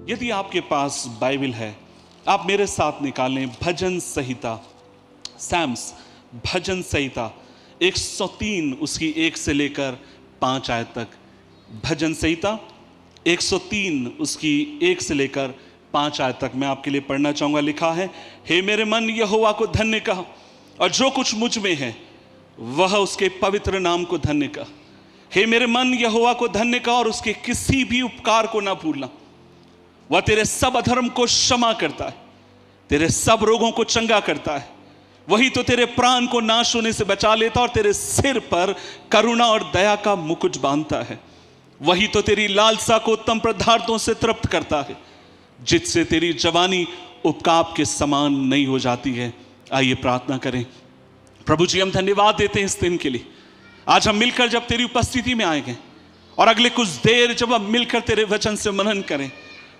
यदि आपके पास बाइबल है, आप मेरे साथ निकालें भजन संहिता, सैम्स भजन संहिता 103 उसकी 1 से लेकर 5 आयत तक। भजन संहिता 103 उसकी 1 से लेकर 5 आयत तक मैं आपके लिए पढ़ना चाहूंगा। लिखा है, हे मेरे मन यहोवा को धन्य कह, और जो कुछ मुझ में है वह उसके पवित्र नाम को धन्य कह। हे मेरे मन यहोवा को धन्य कह, और उसके किसी भी उपकार को ना भूलना। वह तेरे सब अधर्म को क्षमा करता है, तेरे सब रोगों को चंगा करता है। वही तो तेरे प्राण को नाश होने से बचा लेता और तेरे सिर पर करुणा और दया का मुकुट बांधता है। वही तो तेरी लालसा को उत्तम पदार्थों से तृप्त करता है, जिससे तेरी जवानी उपकाप के समान नहीं हो जाती है। आइए प्रार्थना करें। प्रभु जी, हम धन्यवाद देते हैं इस दिन के लिए। आज हम मिलकर जब तेरी उपस्थिति में आए हैं, और अगले कुछ देर जब हम मिलकर तेरे वचन से मनन करें,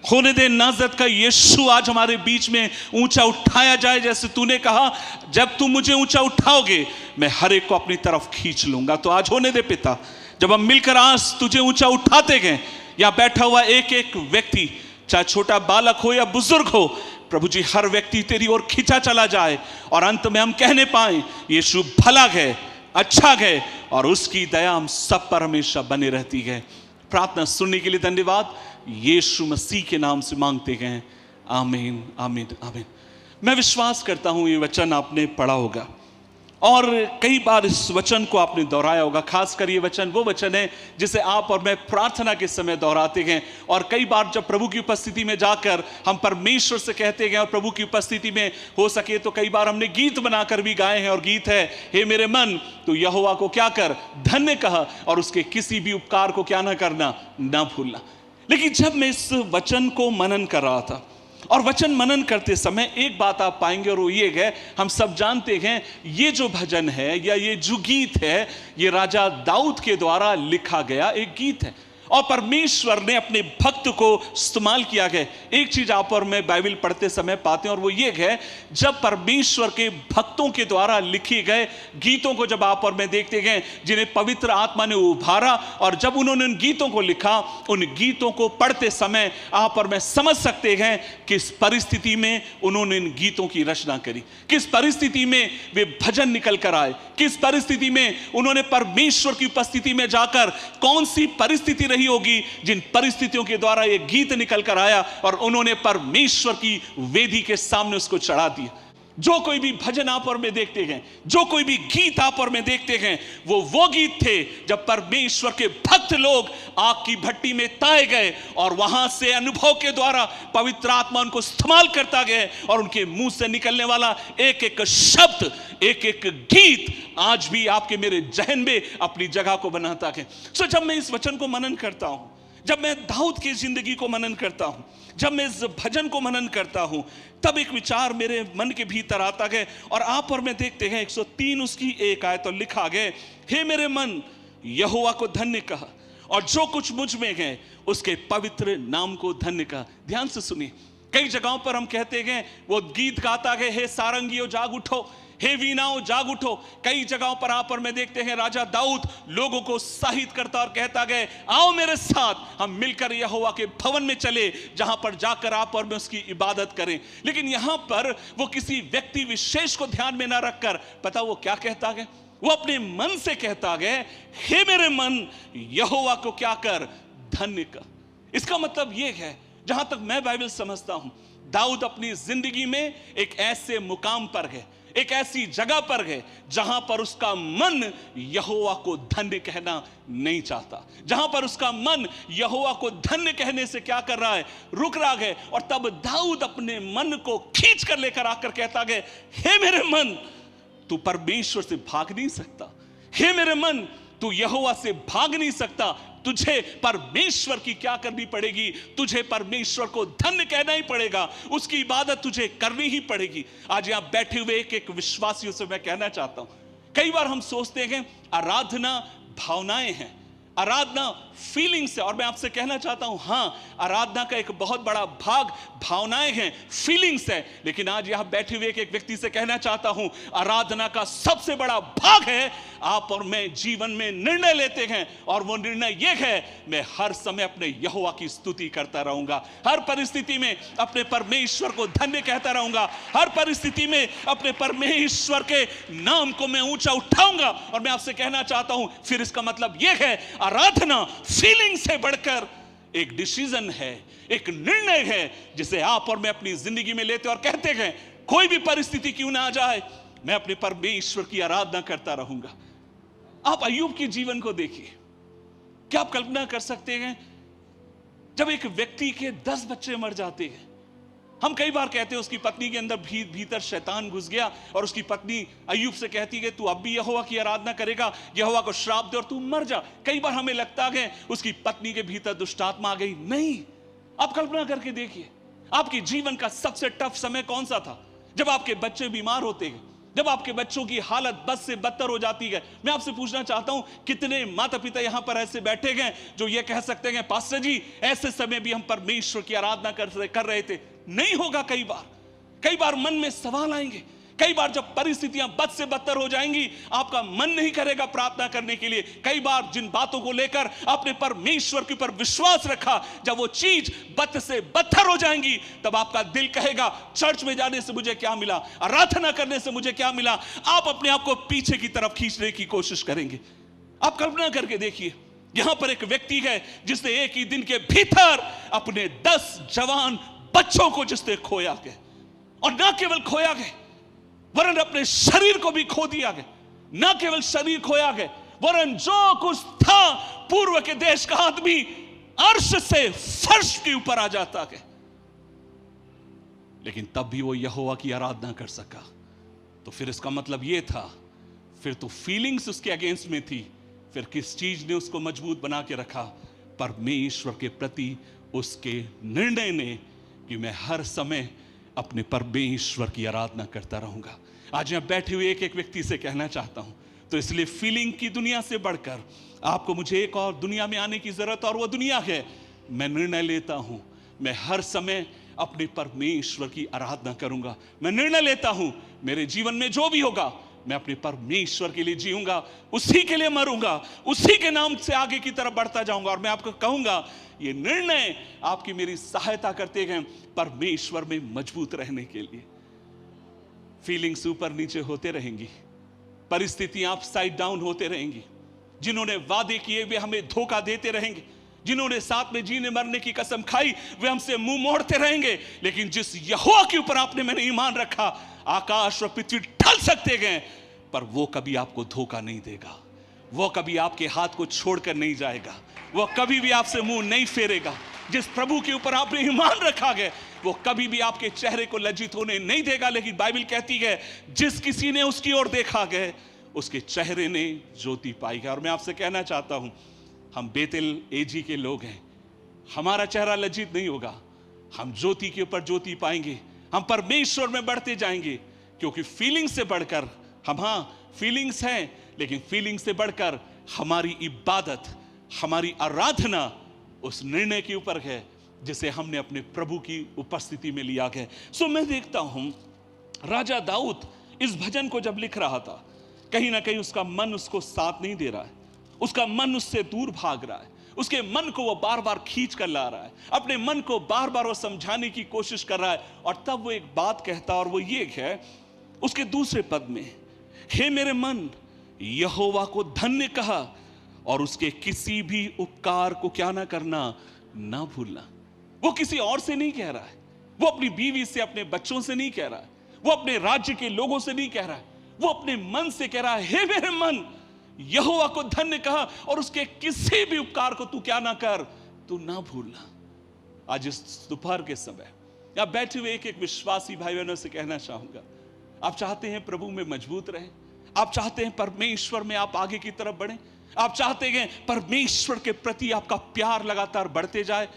होने दे नाज़रेत का यीशु आज हमारे बीच में ऊंचा उठाया जाए। जैसे तूने कहा, जब तू मुझे ऊंचा उठाओगे मैं हर एक को अपनी तरफ खींच लूंगा। तो आज होने दे पिता, जब हम मिलकर आज तुझे ऊंचा उठाते गए, या बैठा हुआ एक एक व्यक्ति, चाहे छोटा बालक हो या बुजुर्ग हो, प्रभु जी हर व्यक्ति तेरी ओर खींचा चला जाए, और अंत में हम कहने पाए यीशु भला है, अच्छा है, और उसकी दया हम सब पर हमेशा बने रहती है। प्रार्थना सुनने के लिए धन्यवाद। यीशु मसीह के नाम से मांगते हैं, आमीन आमीन आमीन। मैं विश्वास करता हूं ये वचन आपने पढ़ा होगा, और कई बार इस वचन को आपने दोहराया होगा। खासकर ये वचन वो वचन है जिसे आप और मैं प्रार्थना के समय दोहराते हैं, और कई बार जब प्रभु की उपस्थिति में जाकर हम परमेश्वर से कहते हैं, और प्रभु की उपस्थिति में हो सके तो कई बार हमने गीत बनाकर भी गाए हैं। और गीत है, हे मेरे मन तू यहोवा को क्या कर, धन्य कह, और उसके किसी भी उपकार को क्या ना करना, ना भूलना। लेकिन जब मैं इस वचन को मनन कर रहा था, और वचन मनन करते समय एक बात आप पाएंगे, और वो ये है, हम सब जानते हैं ये जो भजन है या ये जो गीत है, ये राजा दाऊद के द्वारा लिखा गया एक गीत है, और परमेश्वर ने अपने भक्त को इस्तेमाल किया है। एक चीज आप और मैं बाइबल पढ़ते समय पाते हैं, और वो ये है, जब परमेश्वर के भक्तों के द्वारा लिखे गए गीतों को जब आप और मैं देखते हैं, जिन्हें पवित्र आत्मा ने उभारा, और जब उन्होंने उन गीतों को लिखा, उन गीतों को पढ़ते समय आप और मैं समझ सकते हैं किस परिस्थिति में उन्होंने इन गीतों की रचना करी, किस परिस्थिति में वे भजन निकल कर आए, किस परिस्थिति में उन्होंने परमेश्वर की उपस्थिति में जाकर, कौन सी परिस्थिति रही होगी जिन परिस्थितियों के द्वारा यह गीत निकल कर आया, और उन्होंने परमेश्वर की वेदी के सामने उसको चढ़ा दिया। जो कोई भी भजन आप और में देखते हैं, जो कोई भी गीत आप और में देखते हैं, वो गीत थे जब परमेश्वर के भक्त लोग आग की भट्टी में ताए गए, और वहां से अनुभव के द्वारा पवित्र आत्मा उनको इस्तेमाल करता गया, और उनके मुंह से निकलने वाला एक एक शब्द, एक एक गीत आज भी आपके मेरे जहन में अपनी जगह को बनाता है। सो जब मैं इस वचन को मनन करता हूं, जब मैं दाऊद की जिंदगी को मनन करता हूं, जब मैं इस भजन को मनन करता हूं, तब एक विचार मेरे मन के भीतर आता है, और आप और मैं देखते हैं 103 उसकी 1 आयत, तो लिखा गया, हे मेरे मन यहोवा को धन्य कह, और जो कुछ मुझ में है उसके पवित्र नाम को धन्य कह। ध्यान से सुनिए, कई जगहों पर हम कहते हैं, वो गीत गाता है, हे सारंगियों जाग उठो, हे वीणाओं जाग उठो। कई जगहों पर आप और मैं देखते हैं राजा दाऊद लोगों को उत्साहित करता और कहता गया, आओ मेरे साथ हम मिलकर यहोवा के भवन में चले, जहां पर जाकर आप और मैं उसकी इबादत करें। लेकिन यहां पर वो किसी व्यक्ति विशेष को ध्यान में ना रखकर, पता वो क्या कहता गया, वो अपने मन से कहता गया, हे मेरे मन यहोवा को क्या कर, धन्य कर। इसका मतलब यह है, जहां तक मैं बाइबल समझता हूं, दाऊद अपनी जिंदगी में एक ऐसे मुकाम पर है, एक ऐसी जगह पर है जहां पर उसका मन यहोवा को धन्य कहना नहीं चाहता, जहां पर उसका मन यहोवा को धन्य कहने से क्या कर रहा है, रुक रहा है। और तब दाऊद अपने मन को खींच कर लेकर आकर कहता है, हे मेरे मन तू परमेश्वर से भाग नहीं सकता, हे मेरे मन तू यहोवा से भाग नहीं सकता, तुझे परमेश्वर की क्या करनी पड़ेगी, तुझे परमेश्वर को धन्य कहना ही पड़ेगा, उसकी इबादत तुझे करनी ही पड़ेगी। आज यहां बैठे हुए एक एक विश्वासियों से मैं कहना चाहता हूं, कई बार हम सोचते हैं आराधना भावनाएं हैं, आराधना फीलिंग्स है। और मैं आपसे कहना चाहता हूं, हां, आराधना का एक बहुत बड़ा भाग भावनाएं हैं, फीलिंग्स है। लेकिन आज यहां बैठे हुए एक व्यक्ति से कहना चाहता हूं, आराधना का सबसे बड़ा भाग है आप और मैं जीवन में निर्णय लेते हैं, और वो निर्णय ये है, मैं हर समय अपने यहोवा की स्तुति करता रहूंगा, हर परिस्थिति में अपने परमेश्वर को धन्य कहता रहूंगा, हर परिस्थिति में अपने परमेश्वर के नाम को मैं ऊंचा उठाऊंगा। और मैं आपसे कहना चाहता हूं, फिर इसका मतलब यह है, आराधना फीलिंग से बढ़कर एक डिसीजन है, एक निर्णय है, जिसे आप और मैं अपनी जिंदगी में लेते और कहते हैं, कोई भी परिस्थिति क्यों ना आ जाए, मैं अपने परमेश्वर की आराधना करता रहूंगा। आप अय्यूब के जीवन को देखिए, क्या आप कल्पना कर सकते हैं, जब एक व्यक्ति के 10 बच्चे मर जाते हैं, हम कई बार कहते हैं उसकी पत्नी के अंदर भीतर शैतान घुस गया, और उसकी पत्नी अय्यूब से कहती है, तू अब भी यहोवा की आराधना करेगा, यहोवा को श्राप दे और तू मर जा। कई बार हमें लगता है उसकी पत्नी के भीतर दुष्टात्मा आ गई। नहीं, आप कल्पना करके देखिए, आपके जीवन का सबसे टफ समय कौन सा था? जब आपके बच्चे बीमार होते हैं, जब आपके बच्चों की हालत बद से बदतर हो जाती है। मैं आपसे पूछना चाहता हूं, कितने माता पिता यहां पर ऐसे बैठे हैं जो ये कह सकते हैं, पास्टर जी ऐसे समय भी हम परमेश्वर की आराधना कर रहे थे? नहीं होगा। कई बार मन में सवाल आएंगे, कई बार जब परिस्थितियां बद से बदतर हो जाएंगी, आपका मन नहीं करेगा प्रार्थना करने के लिए। कई बार जिन बातों को लेकर आपने परमेश्वर के ऊपर विश्वास रखा, जब वो चीज बद से बदतर हो जाएंगी, तब आपका दिल कहेगा, चर्च में जाने से मुझे क्या मिला, आराधना करने से मुझे क्या मिला। आप अपने आप को पीछे की तरफ खींचने की कोशिश करेंगे। आप कल्पना करके देखिए, यहां पर एक व्यक्ति है जिसने एक ही दिन के भीतर अपने 10 जवान बच्चों को जिसने खोया गया, और ना केवल खोया गया, वरन अपने शरीर को भी खो दिया गया। ना केवल शरीर खोया गया, वरन जो कुछ था पूर्व के देश का आदमी अर्श से फर्श के ऊपर आ जाता गया, लेकिन तब भी वो यहोवा की आराधना कर सका। तो फिर इसका मतलब ये था, फिर तो फीलिंग्स उसके अगेंस्ट में थी, फिर किस चीज ने उसको मजबूत बना के रखा? परमेश्वर के प्रति उसके निर्णय ने, कि मैं हर समय अपने परमेश्वर की आराधना करता रहूंगा। आज यहां बैठे हुए एक एक व्यक्ति से कहना चाहता हूं, तो इसलिए फीलिंग की दुनिया से बढ़कर आपको मुझे एक और दुनिया में आने की जरूरत, और वो दुनिया है, मैं निर्णय लेता हूं, मैं हर समय अपने परमेश्वर की आराधना करूंगा। मैं निर्णय लेता हूं, मेरे जीवन में जो भी होगा, मैं अपने परमेश्वर के लिए जीऊंगा, उसी के लिए मरूंगा, उसी के नाम से आगे की तरफ बढ़ता जाऊंगा। और मैं आपको कहूंगा, ये निर्णय आपकी मेरी सहायता करते हैं परमेश्वर में मजबूत रहने के लिए। फीलिंग्स ऊपर नीचे होते रहेंगी, परिस्थितियां अपसाइड डाउन होते रहेंगी, जिन्होंने वादे किए वे हमें धोखा देते रहेंगे, जिन्होंने साथ में जीने मरने की कसम खाई वे हमसे मुंह मोड़ते रहेंगे। लेकिन जिस यहोवा के ऊपर आपने मैंने ईमान रखा, आकाश और पृथ्वी ढल सकते हैं, पर वो कभी आपको धोखा नहीं देगा, वो कभी आपके हाथ को छोड़कर नहीं जाएगा, वो कभी भी आपसे मुंह नहीं फेरेगा। जिस प्रभु के ऊपर आपने ईमान रखा है, वो कभी भी आपके चेहरे को लज्जित होने नहीं देगा। लेकिन बाइबल कहती है, जिस किसी ने उसकी ओर देखा गया, उसके चेहरे ने ज्योति पाई है। और मैं आपसे कहना चाहता हूं, हम बेतेल एजी के लोग हैं, हमारा चेहरा लज्जित नहीं होगा, हम ज्योति के ऊपर ज्योति पाएंगे, हम परमेश्वर में बढ़ते जाएंगे। क्योंकि फीलिंग से बढ़कर हम, हाँ फीलिंग्स हैं, लेकिन फीलिंग से बढ़कर हमारी इबादत, हमारी आराधना उस निर्णय के ऊपर है जिसे हमने अपने प्रभु की उपस्थिति में लिया है। सो मैं देखता हूं, राजा दाऊद इस भजन को जब लिख रहा था, कहीं ना कहीं उसका मन उसको साथ नहीं दे रहा है, उसका मन उससे दूर भाग रहा है, उसके मन को वो बार बार खींच कर ला रहा है, अपने मन को बार बार वो समझाने की कोशिश कर रहा है। और तब वो एक बात कहता, और वो ये है उसके दूसरे पद में, हे मेरे मन यहोवा को धन्य कहा, और उसके किसी भी उपकार को क्या ना करना, ना भूलना। वो किसी और से नहीं कह रहा है, वो अपनी बीवी से, अपने बच्चों से नहीं कह रहा है, वो अपने राज्य के लोगों से नहीं कह रहा है, वो अपने मन से कह रहा है, हे मेरे मन यहोवा को धन्य कहा, और उसके किसी भी उपकार को तू क्या ना कर, तू ना भूलना। आज इस दोपहर के समय आप बैठे हुए एक एक विश्वासी भाई बहनों से कहना चाहूंगा, आप चाहते हैं प्रभु में मजबूत रहें, आप चाहते हैं परमेश्वर में आप आगे की तरफ बढ़ें, आप चाहते हैं परमेश्वर के प्रति आपका प्यार लगातार बढ़ते जाए,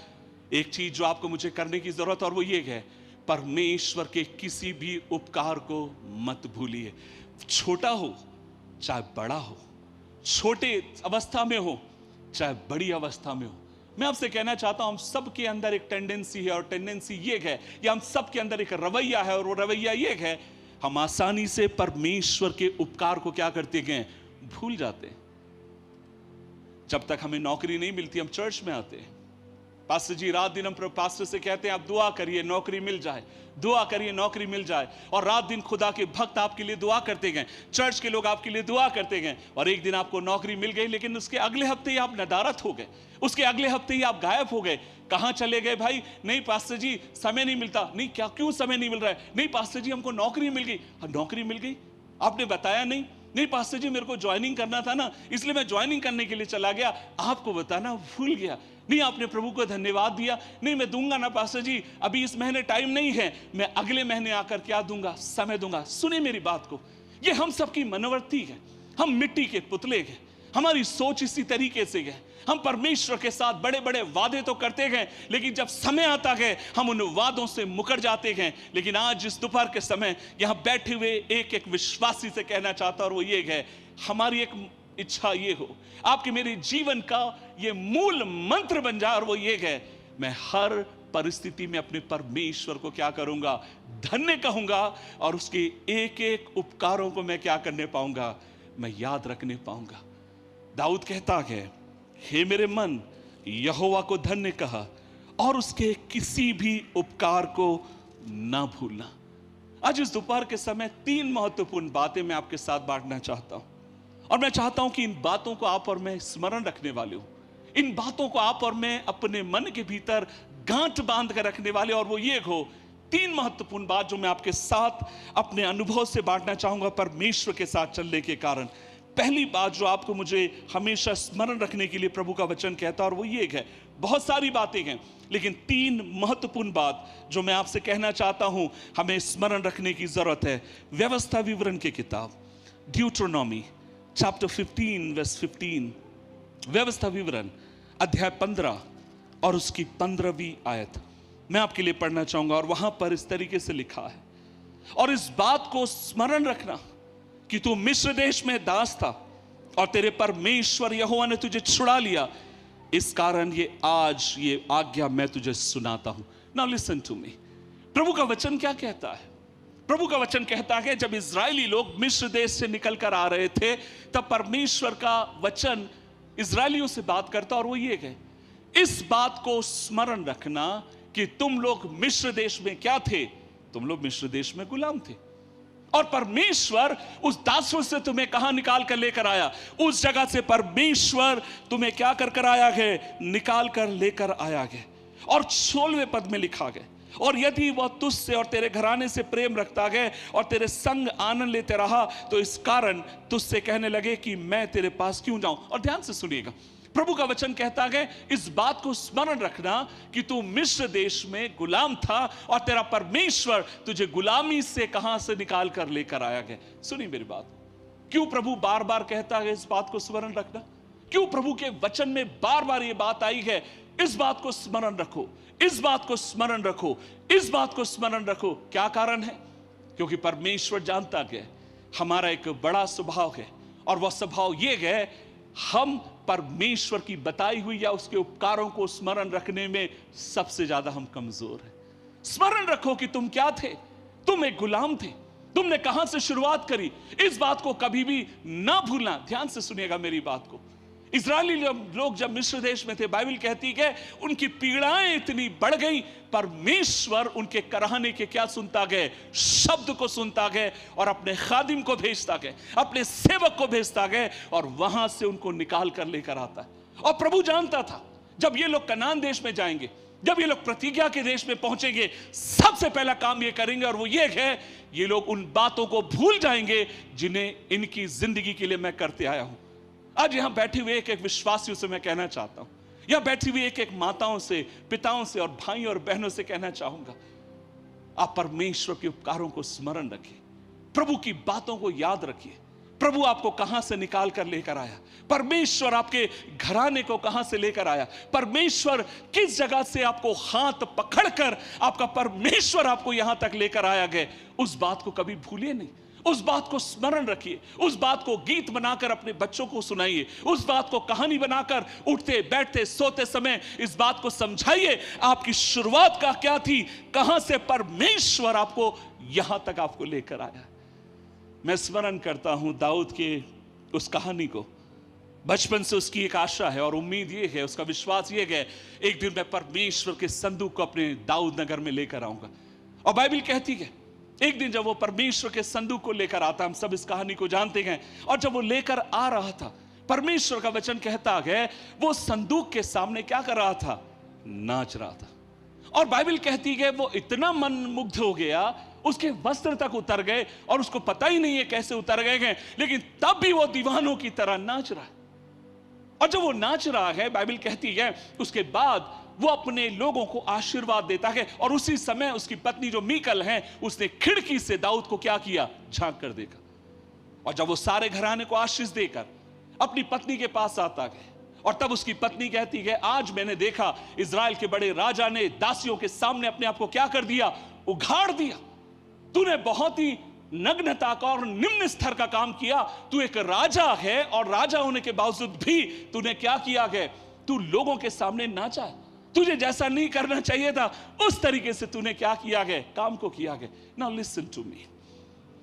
एक चीज जो आपको मुझे करने की जरूरत, और वो ये है, परमेश्वर के किसी भी उपकार को मत भूलिए। छोटा हो चाहे बड़ा हो, छोटे अवस्था में हो चाहे बड़ी अवस्था में हो। मैं आपसे कहना चाहता हूं, हम सब के अंदर एक टेंडेंसी है, और टेंडेंसी ये है, या हम सब के अंदर एक रवैया है, और वो रवैया ये है, हम आसानी से परमेश्वर के उपकार को क्या करते गए, भूल जाते हैं। जब तक हमें नौकरी नहीं मिलती हम चर्च में आते हैं। पास्टर जी, रात दिन हम पास्टर से कहते हैं आप दुआ करिए नौकरी मिल जाए, दुआ करिए नौकरी मिल जाए, और रात दिन खुदा के भक्त आपके लिए दुआ करते गए, चर्च के लोग आपके लिए दुआ करते गए, और एक दिन आपको नौकरी मिल गई, लेकिन उसके अगले हफ्ते ही आप नदारत हो गए, उसके अगले हफ्ते ही आप गायब हो गए। कहां चले गए भाई? नहीं पास्टर जी समय नहीं मिलता। नहीं, क्या क्यों समय नहीं मिल रहा है? नहीं पास्टर जी हमको नौकरी मिल गई। नौकरी मिल गई, आपने बताया नहीं। नहीं पास्टर जी मेरे को ज्वाइनिंग करना था ना, इसलिए मैं ज्वाइनिंग करने के लिए चला गया, आपको बताना भूल गया। नहीं, आपने प्रभु को धन्यवाद दिया। नहीं, मैं दूंगा ना पास्टर जी, अभी इस महीने टाइम नहीं है, मैं अगले महीने आकर क्या दूंगा, समय दूंगा। सुनिए मेरी बात को, ये हम सबकी मनोवृत्ति है। हम मिट्टी के पुतले हैं, हमारी सोच इसी तरीके से है। हम परमेश्वर के साथ बड़े बड़े वादे तो करते गए, लेकिन जब समय आता है हम उन वादों से मुकर जाते हैं। लेकिन आज इस दोपहर के समय यहां बैठे हुए एक एक विश्वासी से कहना चाहता, और वो ये है, हमारी एक इच्छा ये हो, आपके मेरे जीवन का ये मूल मंत्र बन जाए, और वो ये है, मैं हर परिस्थिति में अपने परमेश्वर को क्या करूंगा, धन्य कहूंगा, और उसके एक एक उपकारों को मैं क्या करने पाऊंगा, मैं याद रखने पाऊंगा। दाऊद कहता है, हे मेरे मन यहोवा को धन्य कहा, और उसके किसी भी उपकार को ना भूलना। आज इस दोपहर के समय 3 महत्वपूर्ण बातें मैं आपके साथ बांटना चाहता हूं, और मैं चाहता हूं कि इन बातों को आप और मैं स्मरण रखने वाले हो, इन बातों को आप और मैं अपने मन के भीतर गांठ बांध कर रखने वाले। और वो ये हो, 3 महत्वपूर्ण बात जो मैं आपके साथ अपने अनुभव से बांटना चाहूंगा परमेश्वर के साथ चलने के कारण। पहली बात जो आपको मुझे हमेशा स्मरण रखने के लिए प्रभु का वचन कहता है, और वो ये है, बहुत सारी बातें हैं, लेकिन 3 महत्वपूर्ण बात जो मैं आपसे कहना चाहता हूं हमें स्मरण रखने की जरूरत है। व्यवस्था विवरण की किताब ड्यूट्रोनॉमी चैप्टर 15 वर्स 15, व्यवस्था विवरण अध्याय 15 और उसकी 15वीं आयत मैं आपके लिए पढ़ना चाहूंगा। और वहां पर इस तरीके से लिखा है, और इस बात को स्मरण रखना कि तू मिस्र देश में दास था, और तेरे परमेश्वर यहोवा ने तुझे छुड़ा लिया, इस कारण ये आज ये आज्ञा मैं तुझे सुनाता हूं। Now listen to me. प्रभु का वचन क्या कहता है? प्रभु का वचन कहता है, जब इजरायली लोग मिस्र देश से निकल कर आ रहे थे, तब परमेश्वर का वचन इजरायलियों से बात करता, और वो ये है, इस बात को स्मरण रखना कि तुम लोग मिस्र देश में क्या थे, तुम लोग मिस्र देश में गुलाम थे, और परमेश्वर उस दासों से तुम्हें कहां निकाल कर लेकर आया, उस जगह से परमेश्वर तुम्हें क्या कर आया है, निकाल कर लेकर आया है। और 16वें पद में लिखा गया, और यदि वह तुझसे और तेरे घराने से प्रेम रखता है और तेरे संग आनंद लेते रहा, तो इस कारण तुझसे कहने लगे कि मैं तेरे पास क्यों जाऊं। और ध्यान से सुनिएगा, प्रभु का वचन कहता है, इस बात को स्मरण रखना कि तू मिस्र देश में गुलाम था, और तेरा परमेश्वर तुझे गुलामी से कहां से निकाल कर लेकर आया है। सुनिए मेरी बात, क्यों प्रभु बार बार कहता है इस बात को स्मरण रखना? क्यों प्रभु के वचन में बार बार ये बात आई है, इस बात को स्मरण रखो, इस बात को स्मरण रखो, इस बात को स्मरण रखो? क्या कारण है? क्योंकि परमेश्वर जानता है हमारा एक बड़ा स्वभाव है, और वह स्वभाव ये है, हम परमेश्वर की बताई हुई या उसके उपकारों को स्मरण रखने में सबसे ज्यादा हम कमजोर हैं। स्मरण रखो कि तुम क्या थे, तुम एक गुलाम थे, तुमने कहां से शुरुआत करी, इस बात को कभी भी ना भूलना। ध्यान से सुनिएगा मेरी बात को। इजरायली लोग जब मिस्र देश में थे, बाइबल कहती है उनकी पीड़ाएं इतनी बढ़ गई, परमेश्वर उनके कराहने के क्या सुनता गए, शब्द को सुनता गए, और अपने खादिम को भेजता गए, अपने सेवक को भेजता गए, और वहां से उनको निकाल कर लेकर आता है। और प्रभु जानता था जब ये लोग कनान देश में जाएंगे, जब ये लोग प्रतिज्ञा के देश में पहुंचेंगे, सबसे पहला काम ये करेंगे, और वो ये है, ये लोग उन बातों को भूल जाएंगे जिन्हें इनकी जिंदगी के लिए मैं करते आया हूं। आज यहां बैठे हुए एक एक विश्वासियों से मैं कहना चाहता हूं, यहां बैठी हुई एक एक माताओं से, पिताओं से, और भाई और बहनों से कहना चाहूंगा, आप परमेश्वर के उपकारों को स्मरण रखिए, प्रभु की बातों को याद रखिए। प्रभु आपको कहां से निकाल कर लेकर आया, परमेश्वर आपके घराने को कहां से लेकर आया, परमेश्वर किस जगह से आपको हाथ पकड़कर आपका परमेश्वर आपको यहां तक लेकर आया गया, उस बात को कभी भूलिए नहीं, उस बात को स्मरण रखिए, उस बात को गीत बनाकर अपने बच्चों को सुनाइए, उस बात को कहानी बनाकर उठते बैठते सोते समय इस बात को समझाइए आपकी शुरुआत का क्या थी, कहां से परमेश्वर आपको यहां तक आपको लेकर आया। मैं स्मरण करता हूं दाऊद के उस कहानी को। बचपन से उसकी एक आशा है और उम्मीद ये है, उसका विश्वास ये है, एक दिन मैं परमेश्वर के संदूक को अपने दाऊद नगर में लेकर आऊंगा। और बाइबल कहती है एक दिन जब वो परमेश्वर के संदूक को लेकर आता, हम सब इस कहानी को जानते हैं, और जब वो लेकर आ रहा था, परमेश्वर का वचन कहता है वो संदूक के सामने क्या कर रहा था, नाच रहा था। और बाइबल कहती है वो इतना मन मुग्ध हो गया, उसके वस्त्र तक उतर गए और उसको पता ही नहीं है कैसे उतर गए हैं, लेकिन तब भी वो दीवानों की तरह नाच रहा है। और जब वो नाच रहा है, बाइबल कहती है उसके बाद वो अपने लोगों को आशीर्वाद देता है। और उसी समय उसकी पत्नी जो मीकल है, उसने खिड़की से दाऊद को क्या किया, झांक कर देखा। और जब वो सारे घराने को आशीष देकर अपनी पत्नी के पास आता है, और तब उसकी पत्नी कहती है आज मैंने देखा इजराइल के बड़े राजा ने दासियों के सामने अपने आप को क्या कर दिया, उघाड़ दिया। तूने बहुत ही नग्नता का और निम्न स्तर का काम किया। तू एक राजा है और राजा होने के बावजूद भी तूने क्या किया है, तू लोगों के सामने नाचा। तुझे जैसा नहीं करना चाहिए था उस तरीके से तूने क्या किया है, काम को किया है। नाउ लिसन टू मी,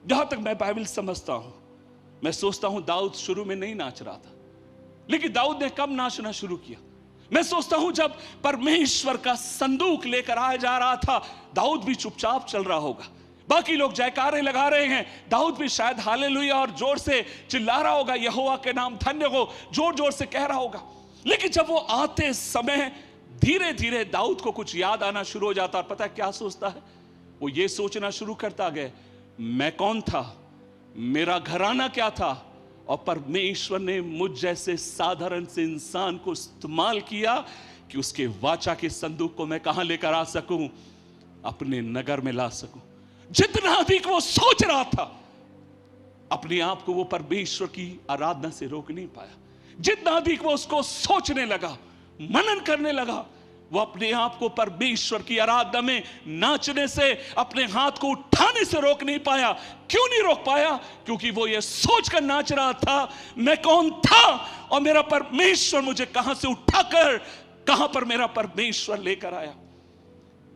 जहां तक मैं बाइबल समझता हूं, मैं सोचता हूं दाऊद शुरू में नहीं नाच रहा था, लेकिन दाऊद ने कब नाचना शुरू किया? मैं सोचता हूं जब परमेश्वर का संदूक लेकर आया जा रहा था, दाऊद भी चुपचाप चल रहा होगा। बाकी लोग जयकारे लगा रहे हैं, दाऊद भी शायद हालेलुया और जोर से चिल्ला रहा होगा, यहोवा के नाम धन्य हो, जोर जोर से कह रहा होगा। लेकिन जब वो आते समय धीरे धीरे दाऊद को कुछ याद आना शुरू हो जाता, और पता है क्या सोचता है, वो ये सोचना शुरू करता गया, मैं कौन था, मेरा घराना क्या था, और परमेश्वर ने मुझ जैसे साधारण से इंसान को इस्तेमाल किया कि उसके वाचा के संदूक को मैं कहां लेकर आ सकूं, अपने नगर में ला सकूं। जितना अधिक वो सोच रहा था, अपने आप को वो परमेश्वर की आराधना से रोक नहीं पाया। जितना अधिक वो उसको सोचने लगा, मनन करने लगा, वो अपने आप को परमेश्वर की आराधना में नाचने से, अपने हाथ को उठाने से रोक नहीं पाया। क्यों नहीं रोक पाया? क्योंकि वो ये सोचकर नाच रहा था, मैं कौन था और मेरा परमेश्वर मुझे कहां से उठाकर कहां पर मेरा परमेश्वर लेकर आया।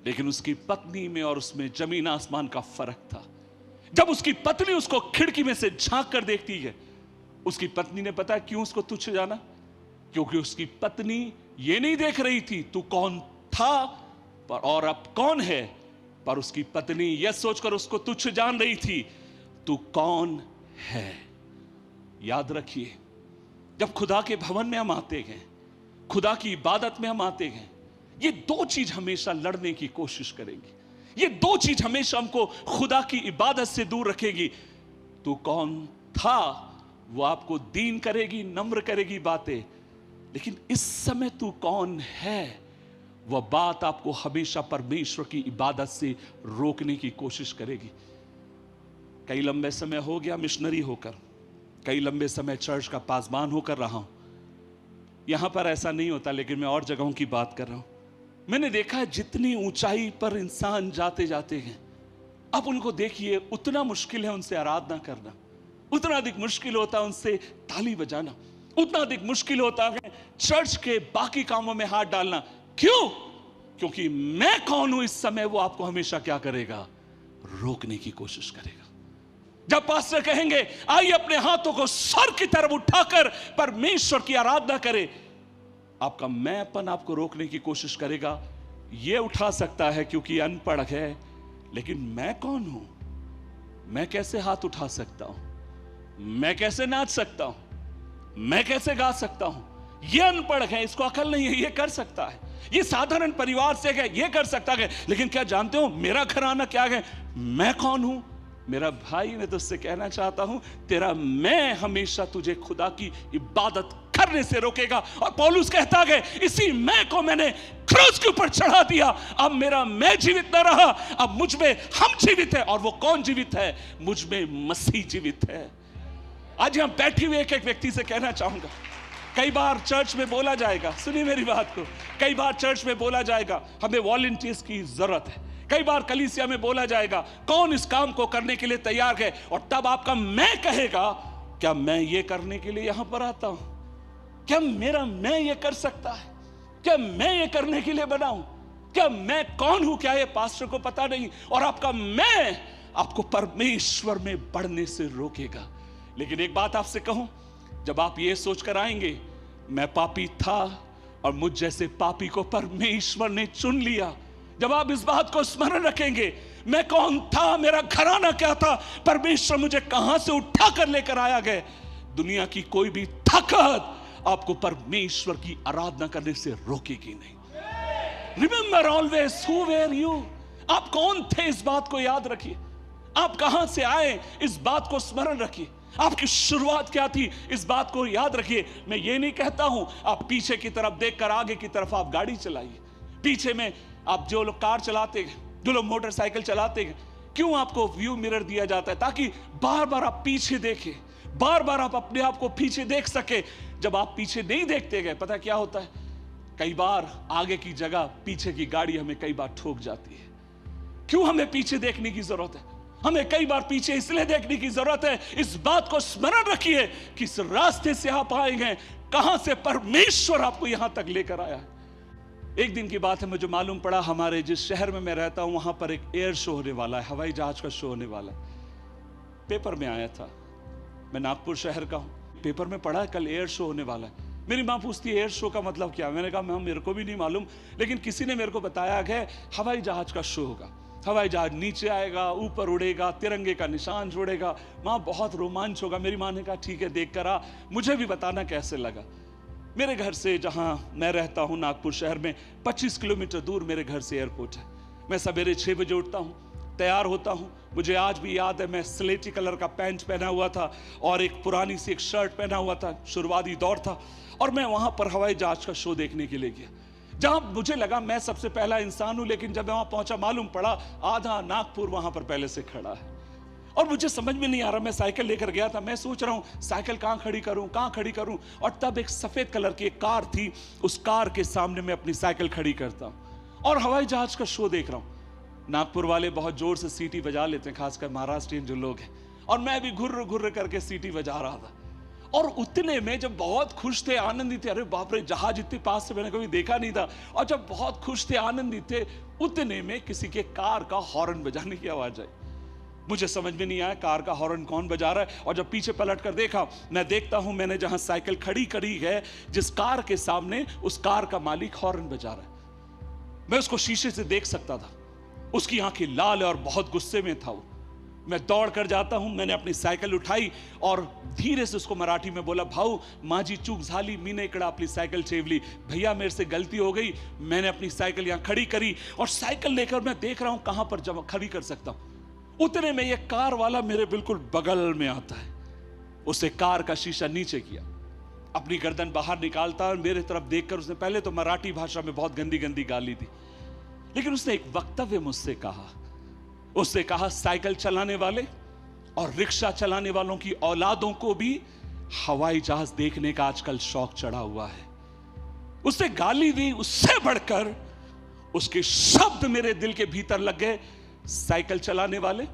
लेकिन उसकी पत्नी में और उसमें जमीन आसमान का फर्क था। जब उसकी पत्नी उसको खिड़की में से झांक कर देखती है, उसकी पत्नी ने पता है क्यों उसको तुच्छ जाना? क्योंकि उसकी पत्नी ये नहीं देख रही थी तू कौन था पर और अब कौन है, पर उसकी पत्नी यह सोचकर उसको तुच्छ जान रही थी, तू कौन है। याद रखिए, जब खुदा के भवन में हम आते हैं, खुदा की इबादत में हम आते हैं, ये दो चीज हमेशा लड़ने की कोशिश करेंगी। ये दो चीज हमेशा हमको खुदा की इबादत से दूर रखेगी। तू कौन था वो आपको दीन करेगी, नम्र करेगी बातें, लेकिन इस समय तू कौन है वह बात आपको हमेशा परमेश्वर की इबादत से रोकने की कोशिश करेगी। कई लंबे समय हो गया मिशनरी होकर, कई लंबे समय चर्च का पासबान होकर रहा हूं। यहां पर ऐसा नहीं होता, लेकिन मैं और जगहों की बात कर रहा हूं। मैंने देखा है जितनी ऊंचाई पर इंसान जाते जाते हैं, अब उनको देखिए उतना मुश्किल है उनसे आराधना करना, उतना अधिक मुश्किल होता है उनसे ताली बजाना, उतना अधिक मुश्किल होता है चर्च के बाकी कामों में हाथ डालना। क्यों? क्योंकि मैं कौन हूं इस समय वो आपको हमेशा क्या करेगा, रोकने की कोशिश करेगा। जब पास्टर कहेंगे आइए अपने हाथों को सर की तरफ उठाकर परमेश्वर की आराधना करें, आपका मैंपन आपको रोकने की कोशिश करेगा। यह उठा सकता है क्योंकि अनपढ़ है, लेकिन मैं कौन हूं, मैं कैसे हाथ उठा सकता हूं, मैं कैसे नाच सकता हूं, मैं कैसे गा सकता हूं। यह अनपढ़ है, इसको अकल नहीं है, यह कर सकता है, यह साधारण परिवार से है, यह कर सकता है। लेकिन क्या जानते हो मेरा घराना क्या है, मैं कौन हूं? मेरा भाई, मैं तुझसे कहना चाहता हूं, तेरा मैं हमेशा तुझे खुदा की इबादत करने से रोकेगा। और पौलुस कहता है इसी मैं को मैंने क्रूस के ऊपर चढ़ा दिया, अब मेरा मैं जीवित न रहा, अब मुझ में हम जीवित है। और वो कौन जीवित है? मुझ में मसीह जीवित है। आज हम बैठे हुए एक एक व्यक्ति से कहना चाहूंगा, कई बार चर्च में बोला जाएगा, सुनिए मेरी बात को, कई बार चर्च में बोला जाएगा हमें वॉलंटियर्स की जरूरत है, कई बार कलीसिया में बोला जाएगा कौन इस काम को करने के लिए तैयार है, और तब आपका मैं कहेगा क्या मैं ये करने के लिए यहां पर आता हूं? क्या मेरा मैं ये कर सकता है? क्या मैं ये करने के लिए बना हूं? क्या मैं कौन हूं? क्या ये पास्टर को पता नहीं? और आपका मैं आपको परमेश्वर में बढ़ने से रोकेगा। लेकिन एक बात आपसे कहूं, जब आप ये सोचकर आएंगे मैं पापी था और मुझ जैसे पापी को परमेश्वर ने चुन लिया, जब आप इस बात को स्मरण रखेंगे मैं कौन था, मेरा घराना क्या था, परमेश्वर मुझे कहां से उठा कर लेकर आया गया, दुनिया की कोई भी ताकत आपको परमेश्वर की आराधना करने से रोकेगी नहीं। Remember always who were you. आप कौन थे इस बात को याद रखिए। आप कहां से आए इस बात को स्मरण रखिए। आपकी शुरुआत क्या थी इस बात को याद रखिए। मैं ये नहीं कहता हूं आप पीछे की तरफ देखकर आगे की तरफ आप गाड़ी चलाइए। पीछे में आप जो लोग कार चलाते हैं, जो लोग मोटरसाइकिल चलाते हैं, क्यों आपको व्यू मिरर दिया जाता है? ताकि बार बार आप पीछे देखें, बार बार आप अपने आप को पीछे देख सके। जब आप पीछे नहीं देखते गए, पता क्या होता है, कई बार आगे की जगह पीछे की गाड़ी हमें कई बार ठोक जाती है। क्यों हमें पीछे देखने की जरूरत है? हमें कई बार पीछे इसलिए देखने की जरूरत है, इस बात को स्मरण रखिए कि इस रास्ते से आप आएंगे कहां से परमेश्वर आपको यहां तक लेकर आया है। एक दिन की बात है, मुझे मालूम पड़ा हमारे जिस शहर में मैं रहता हूं वहां पर एक एयर शो होने वाला है, हवाई जहाज का शो होने वाला है। पेपर में आया था, मैं नागपुर शहर का हूं, पेपर में पढ़ा कल एयर शो होने वाला है। मेरी माँ पूछती है एयर शो का मतलब क्या? मैंने कहा मेरे को भी नहीं मालूम, लेकिन किसी ने मेरे को बताया है हवाई जहाज का शो होगा। हवाई जहाज नीचे आएगा, ऊपर उड़ेगा, तिरंगे का निशान छोड़ेगा। माँ बहुत रोमांच होगा। मेरी माँ ने कहा ठीक है देख कर आ, मुझे भी बताना कैसे लगा। मेरे घर से जहाँ मैं रहता हूँ नागपुर शहर में 25 किलोमीटर दूर मेरे घर से एयरपोर्ट है। मैं सवेरे 6 बजे उठता हूँ, तैयार होता हूँ। मुझे आज भी याद है मैं स्लेटी कलर का पैंट पहना हुआ था और एक पुरानी सी एक शर्ट पहना हुआ था, शुरुआती दौर था, और मैं वहाँ पर हवाई जहाज का शो देखने के लिए गया। जहां मुझे लगा मैं सबसे पहला इंसान हूं, लेकिन जब मैं वहां पहुंचा मालूम पड़ा आधा नागपुर वहां पर पहले से खड़ा है। और मुझे समझ में नहीं आ रहा, मैं साइकिल लेकर गया था, मैं सोच रहा हूं साइकिल कहां खड़ी करूं। और तब एक सफेद कलर की एक कार थी, उस कार के सामने मैं अपनी साइकिल खड़ी करता हूं और हवाई जहाज का शो देख रहा हूं। नागपुर वाले बहुत जोर से सीटी बजा लेते हैं, खासकर महाराष्ट्रियन जो लोग हैं, और मैं भी घुर्र घुर्र करके सीटी बजा रहा था। और उतने में जब बहुत खुश थे, आनंदित थे, अरे बाप रे जहाज इतने पास से मैंने कभी देखा नहीं था, और जब बहुत खुश थे, आनंदित थे, उतने में किसी के कार का हॉर्न बजाने की आवाज आई। मुझे समझ में नहीं आया कार का हॉर्न कौन बजा रहा है, और जब पीछे पलट कर देखा, मैं देखता हूं मैंने जहां साइकिल खड़ी करी है जिस कार के सामने, उस कार का मालिक हॉर्न बजा रहा है। मैं उसको शीशे से देख सकता था, उसकी आंखें लाल है और बहुत गुस्से में था वो। मैं दौड़ कर जाता हूं, मैंने अपनी साइकिल उठाई और धीरे से उसको मराठी में बोला, भाऊ माझी चूक झाली, मीने इकडे आपली साइकिल ठेवली। भैया मेरे से गलती हो गई, मैंने अपनी साइकिल यहां खड़ी करी, और साइकिल लेकर मैं देख रहा हूं कहां पर जब खड़ी कर सकता हूं। उतने में ये कार वाला मेरे बिल्कुल बगल में आता है, उसे कार का शीशा नीचे किया, अपनी गर्दन बाहर निकालता और मेरे तरफ देखकर उसने पहले तो मराठी भाषा में बहुत गंदी गंदी गाली दी, लेकिन उसने एक वक्तव्य मुझसे कहा। उसने कहा साइकिल चलाने वाले और रिक्शा चलाने वालों की औलादों को भी हवाई जहाज देखने का आजकल शौक चढ़ा हुआ है। उसने गाली दी, उससे बढ़कर उसके शब्द मेरे दिल के भीतर लग गए। साइकिल चलाने वाले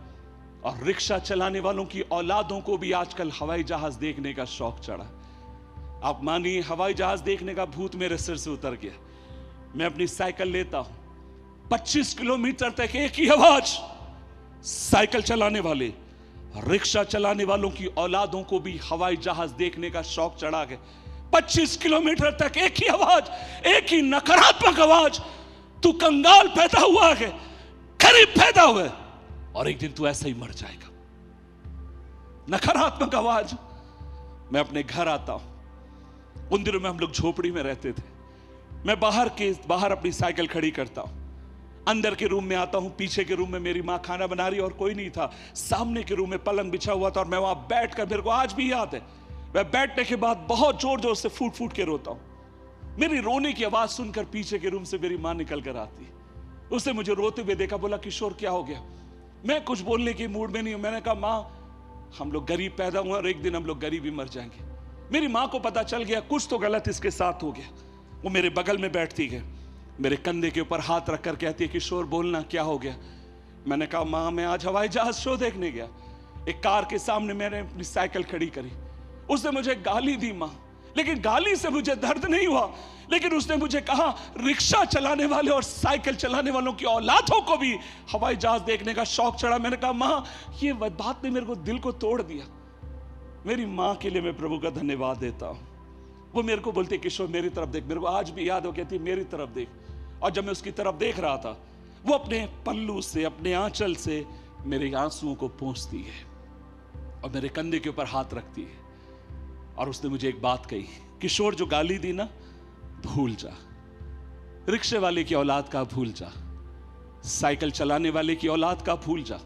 और रिक्शा चलाने वालों की औलादों को भी आजकल हवाई जहाज देखने का शौक चढ़ा। आप मानिए हवाई जहाज देखने का भूत मेरे सिर से उतर गया। मैं अपनी साइकिल लेता हूं, 25 किलोमीटर तक एक ही आवाज, साइकिल चलाने वाले रिक्शा चलाने वालों की औलादों को भी हवाई जहाज देखने का शौक चढ़ा गया। 25 किलोमीटर तक एक ही आवाज, एक ही नकारात्मक आवाज, तू कंगाल पैदा हुआ है, गरीब पैदा हुआ है, और एक दिन तू ऐसा ही मर जाएगा। नकारात्मक आवाज। मैं अपने घर आता हूं, उन दिनों में हम लोग झोपड़ी में रहते थे। मैं बाहर अपनी साइकिल खड़ी करता हूं, अंदर के रूम में आता हूं, पीछे के रूम में मेरी माँ खाना बना रही और कोई नहीं था, सामने के रूम में पलंग बिछा हुआ था और मैं वहां बैठकर, मेरे को आज भी याद है, मैं बैठने के बाद बहुत जोर जोर से फूट फूट के रोता हूं। मेरी रोने की आवाज सुनकर पीछे के रूम से मेरी माँ निकल कर आती है। उसने मुझे रोते हुए देखा, बोला किशोर क्या हो गया? मैं कुछ बोलने के मूड में नहीं हूं। मैंने कहा माँ हम लोग गरीब पैदा हुए और एक दिन हम लोग गरीब ही मर जाएंगे। मेरी माँ को पता चल गया कुछ तो गलत इसके साथ हो गया। वो मेरे बगल में बैठती है, मेरे कंधे के ऊपर हाथ रखकर कहती है, किशोर बोलना क्या हो गया? मैंने कहा, माँ मैं आज हवाई जहाज शो देखने गया। एक कार के सामने मैंने अपनी साइकिल खड़ी करी, उसने मुझे गाली दी माँ, लेकिन गाली से मुझे दर्द नहीं हुआ। लेकिन उसने मुझे कहा, रिक्शा चलाने वाले और साइकिल चलाने वालों की औलादों को भी हवाई जहाज देखने का शौक चढ़ा। मैंने कहा, माँ ये बात ने मेरे को दिल को तोड़ दिया। मेरी माँ के लिए मैं प्रभु का धन्यवाद देता हूँ। वो मेरे को बोलती, किशोर मेरी तरफ देख। मेरे को आज भी याद हो, कहती मेरी तरफ देख। और जब मैं उसकी तरफ देख रहा था, वो अपने पल्लू से, अपने आंचल से मेरे आंसुओं को पोंछती है और मेरे कंधे के ऊपर हाथ रखती है। और उसने मुझे एक बात कही, किशोर जो गाली दी ना, भूल जा। रिक्शे वाले की औलाद का भूल जा, साइकिल चलाने वाले की औलाद का भूल जा,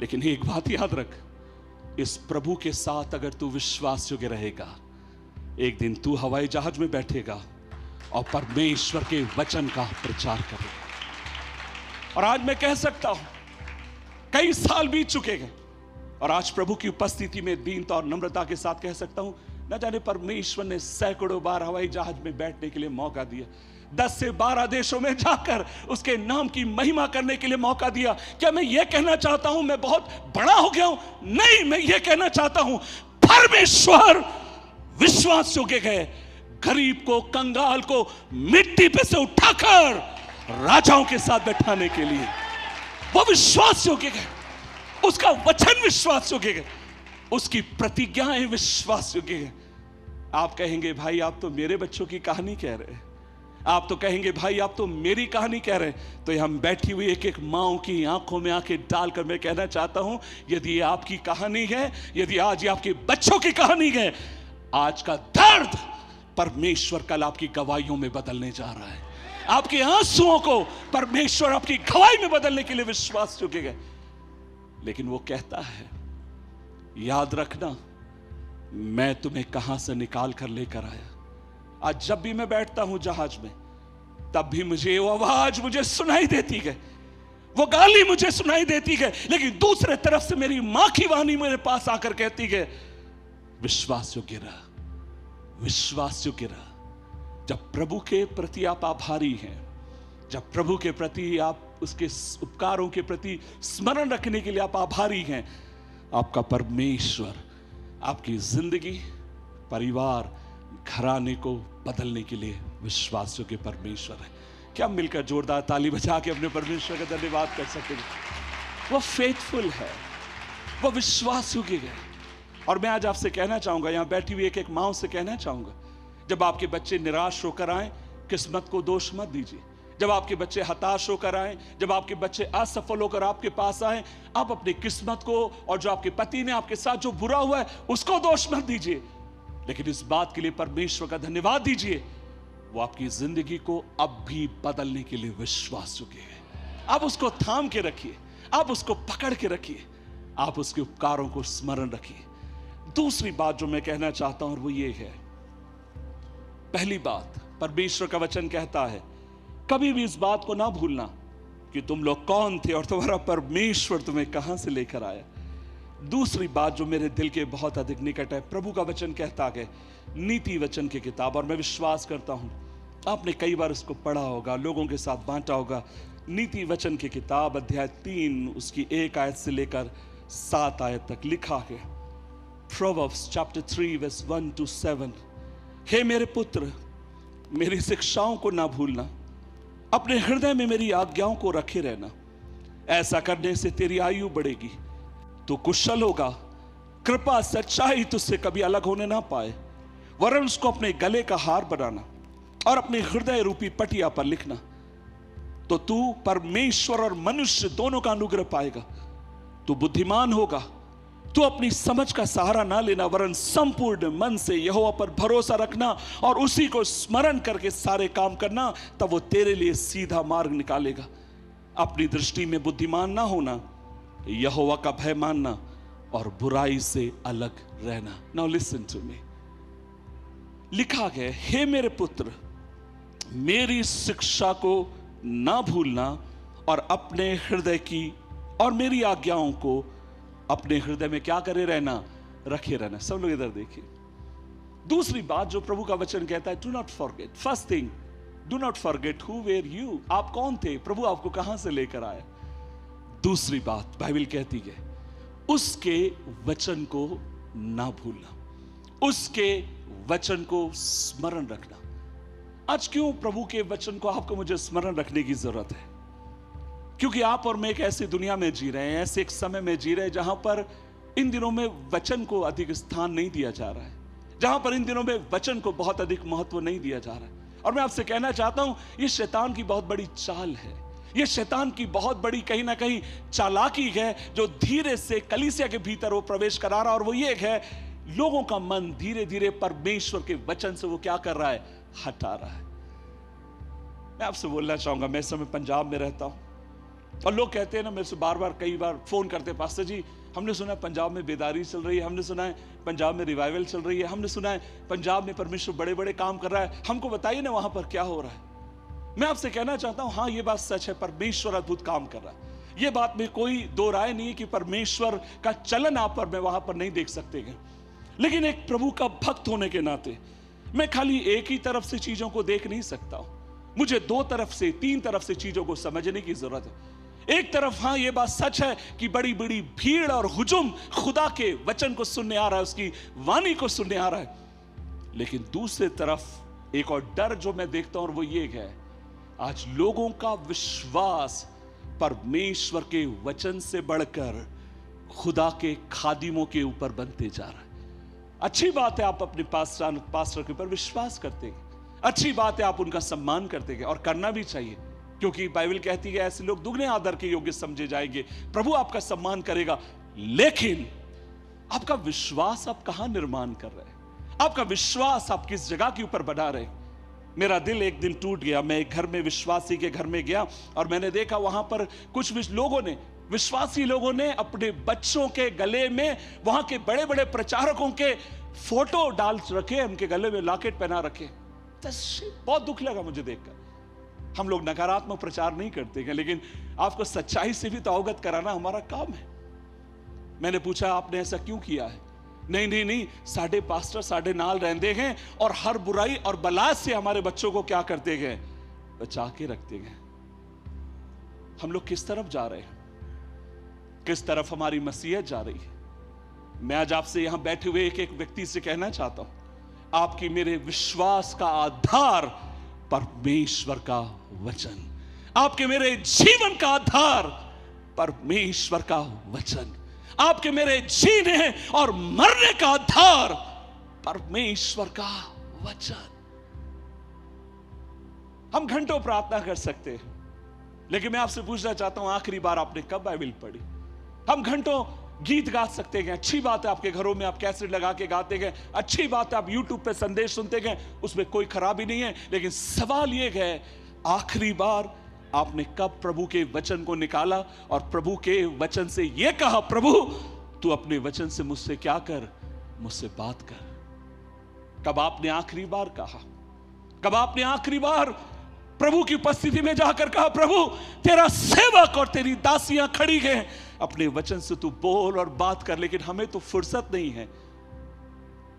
लेकिन एक बात याद रख, इस प्रभु के साथ अगर तू विश्वास योग्य रहेगा, एक दिन तू हवाई जहाज में बैठेगा और परमेश्वर के वचन का प्रचार करेगा। और आज मैं कह सकता हूं, कई साल बीत चुके हैं और आज प्रभु की उपस्थिति में दीनता और नम्रता के साथ कह सकता हूं, न जाने परमेश्वर ने सैकड़ों बार हवाई जहाज में बैठने के लिए मौका दिया, 10 से 12 देशों में जाकर उसके नाम की महिमा करने के लिए मौका दिया। क्या मैं ये कहना चाहता हूं मैं बहुत बड़ा हो गया हूं? नहीं, मैं ये कहना चाहता हूं परमेश्वर विश्वास योग्य है। गरीब को, कंगाल को मिट्टी पे से उठाकर राजाओं के साथ बैठाने के लिए वो विश्वास योग्य है। उसका वचन विश्वास योग्य है, उसकी प्रतिज्ञाएं विश्वास योग्य है। आप कहेंगे, भाई आप तो मेरे बच्चों की कहानी कह रहे हैं, आप तो कहेंगे भाई आप तो मेरी कहानी कह रहे हैं। तो हम बैठी हुई एक एक माओ की आंखों में आंखें डालकर मैं कहना चाहता हूं, यदि ये आपकी कहानी है, यदि आज ये आपके बच्चों की कहानी है, आज का दर्द परमेश्वर कल आपकी गवाहियों में बदलने जा रहा है। आपके आंसुओं को परमेश्वर आपकी गवाही में बदलने के लिए विश्वास योग्य है। लेकिन वो कहता है, याद रखना मैं तुम्हें कहां से निकाल कर लेकर आया। आज जब भी मैं बैठता हूं जहाज में, तब भी मुझे वो आवाज मुझे सुनाई देती है, वो गाली मुझे सुनाई देती है, लेकिन दूसरे तरफ से मेरी मां की वाणी मेरे पास आकर कहती है, विश्वास योग्य रहा, विश्वास योग्य रहा। जब प्रभु के प्रति आप आभारी हैं, जब प्रभु के प्रति आप उसके उपकारों के प्रति स्मरण रखने के लिए आप आभारी हैं, आपका परमेश्वर आपकी जिंदगी, परिवार, घराने को बदलने के लिए विश्वास योग्य परमेश्वर है। क्या मिलकर जोरदार ताली बजा के अपने परमेश्वर का धन्यवाद कर सकेंगे? वो फेथफुल है, वो विश्वास योग्य है। और मैं आज आपसे कहना चाहूंगा, यहां बैठी हुई एक एक मां से कहना चाहूंगा, जब आपके बच्चे निराश होकर आए, किस्मत को दोष मत दीजिए। जब आपके बच्चे हताश होकर आए, जब आपके बच्चे असफल होकर आपके पास आए, आप अपनी किस्मत को और जो आपके पति ने आपके साथ जो बुरा हुआ है उसको दोष मत दीजिए, लेकिन इस बात के लिए परमेश्वर का धन्यवाद दीजिए, वो आपकी जिंदगी को अब भी बदलने के लिए विश्वास योग्य है। आप उसको थाम के रखिए, आप उसको पकड़ के रखिए, आप उसके उपकारों को स्मरण रखिए। दूसरी बात जो मैं कहना चाहता हूं वो ये है, पहली बात, परमेश्वर का वचन कहता है कभी भी इस बात को ना भूलना कि तुम लोग कौन थे और तुम्हारा परमेश्वर तुम्हें कहां से लेकर आया। दूसरी बात जो मेरे दिल के बहुत अधिक निकट है, प्रभु का वचन कहता है नीति वचन की किताब, और मैं विश्वास करता हूं आपने कई बार इसको पढ़ा होगा, लोगों के साथ बांटा होगा। नीति वचन की किताब अध्याय 3 उसकी 1 आयत से लेकर 7 आयत तक लिखा है। Proverbs chapter 3 verse 1 to 7। हे मेरे पुत्र, मेरी शिक्षाओं को ना भूलना, अपने हृदय में मेरी आज्ञाओं को रखे रहना। ऐसा करने से तेरी आयु बढ़ेगी, तू कुशल होगा, कृपा सच्चाई तुझसे कभी अलग होने ना पाए। वरन उसको अपने गले का हार बनाना और अपने हृदय रूपी पटिया पर लिखना, तो तू परमेश्वर और मनुष्य दोनों का अनुग्रह पाएगा। तू बुद्धिमान होगा, तू अपनी समझ का सहारा ना लेना, वरन संपूर्ण मन से यहोवा पर भरोसा रखना और उसी को स्मरण करके सारे काम करना, तब वो तेरे लिए सीधा मार्ग निकालेगा। अपनी दृष्टि में बुद्धिमान ना होना, यहोवा का भय मानना और बुराई से अलग रहना। नाउ लिसन टू मी, लिखा गया, हे मेरे पुत्र, मेरी शिक्षा को ना भूलना और अपने हृदय की और मेरी आज्ञाओं को अपने हृदय में क्या करे रहना, रखे रहना। सब लोग इधर देखिए। दूसरी बात जो प्रभु का वचन कहता है, do not forget. First thing, do not forget who were you, आप कौन थे, प्रभु आपको कहां से लेकर आया। दूसरी बात बाइबल कहती है उसके वचन को ना भूलना, उसके वचन को स्मरण रखना। आज क्यों प्रभु के वचन को आपको मुझे स्मरण रखने की जरूरत है? क्योंकि आप और मैं एक ऐसी दुनिया में जी रहे हैं, ऐसे एक समय में जी रहे हैं जहां पर इन दिनों में वचन को अधिक स्थान नहीं दिया जा रहा है, जहां पर इन दिनों में वचन को बहुत अधिक महत्व नहीं दिया जा रहा है। और मैं आपसे कहना चाहता हूं ये शैतान की बहुत बड़ी चाल है, ये शैतान की बहुत बड़ी कहीं ना कहीं चालाकी है जो धीरे से कलीसिया के भीतर वो प्रवेश करा रहा। और वो ये है लोगों का मन धीरे धीरे परमेश्वर के वचन से वो क्या कर रहा है, हटा रहा है। मैं आपसे बोलना चाहूंगा, मैं इस समय पंजाब में रहता हूं और लोग कहते हैं ना मेरे से बार बार कई बार फोन करते हैं, पास्टर जी हमने सुना है पंजाब में बेदारी चल रही है, हमने सुना है पंजाब में रिवाइवल चल रही है, हमने सुना है पंजाब में परमेश्वर बड़े बड़े काम कर रहा है, हमको बताइए ना वहां पर क्या हो रहा है। मैं आपसे कहना चाहता हूं हाँ ये बात सच है, परमेश्वर अद्भुत काम कर रहा है, ये बात में कोई दो राय नहीं है कि परमेश्वर का चलन आप पर मैं वहां पर नहीं देख सकते हैं। लेकिन एक प्रभु का भक्त होने के नाते मैं खाली एक ही तरफ से चीजों को देख नहीं सकता हूं, मुझे दो तरफ से तीन तरफ से चीजों को समझने की जरूरत है। एक तरफ हाँ ये बात सच है कि बड़ी बड़ी भीड़ और हुजूम खुदा के वचन को सुनने आ रहा है, उसकी वाणी को सुनने आ रहा है, लेकिन दूसरी तरफ एक और डर जो मैं देखता हूं और वो ये है आज लोगों का विश्वास परमेश्वर के वचन से बढ़कर खुदा के खादिमों के ऊपर बनते जा रहा है। अच्छी बात है आप अपने पास्टर के ऊपर विश्वास करते हैं, अच्छी बात है आप उनका सम्मान करते हैं और करना भी चाहिए, क्योंकि बाइबल कहती है ऐसे लोग दुगने आदर के योग्य समझे जाएंगे, प्रभु आपका सम्मान करेगा। लेकिन आपका विश्वास आप कहां निर्माण कर रहे हैं, आपका विश्वास आप किस जगह के ऊपर बना रहे हैं। मेरा दिल एक दिन टूट गया, मैं एक घर में विश्वासी के घर में गया और मैंने देखा वहां पर कुछ लोगों ने, विश्वासी लोगों ने अपने बच्चों के गले में वहां के बड़े बड़े प्रचारकों के फोटो डाल रखे, उनके गले में लॉकेट पहना रखे। बहुत दुख लगा मुझे देखकर। हम लोग नकारात्मक प्रचार नहीं करते हैं, लेकिन आपको सच्चाई से भी तो अवगत कराना हमारा काम है। मैंने पूछा आपने ऐसा क्यों किया है? नहीं, साढ़े पास्टर साढ़े नाल रहते हैं और हर बुराई और बला से हमारे बच्चों को क्या करते हैं, बचा के रखते हैं। हम लोग किस तरफ जा रहे हैं, किस तरफ हमारी मसीहत जा रही है? मैं आज आपसे यहां बैठे हुए एक एक व्यक्ति से कहना चाहता हूं, आपकी मेरे विश्वास का आधार परमेश्वर का वचन, आपके मेरे जीवन का आधार परमेश्वर का वचन, आपके मेरे जीने और मरने का आधार परमेश्वर का वचन। हम घंटों प्रार्थना कर सकते हैं, लेकिन मैं आपसे पूछना चाहता हूं आखिरी बार आपने कब बाइबल पढ़ी? हम घंटों गीत गा सकते हैं, अच्छी बात है आपके घरों में आप कैसेट लगा के गाते हैं, अच्छी बात है आप यूट्यूब पे संदेश सुनते हैं, उसमें कोई खराबी नहीं है। लेकिन सवाल यह है आखिरी बार आपने कब प्रभु के वचन को निकाला और प्रभु के वचन से यह कहा, प्रभु तू अपने वचन से मुझसे क्या कर, मुझसे बात कर। कब आपने आखिरी बार कहा? कब आपने आखिरी बार प्रभु की उपस्थिति में जाकर कहा, प्रभु तेरा सेवक और तेरी दासियां खड़ी हैं, अपने वचन से तू बोल और बात कर। लेकिन हमें तो फुर्सत नहीं है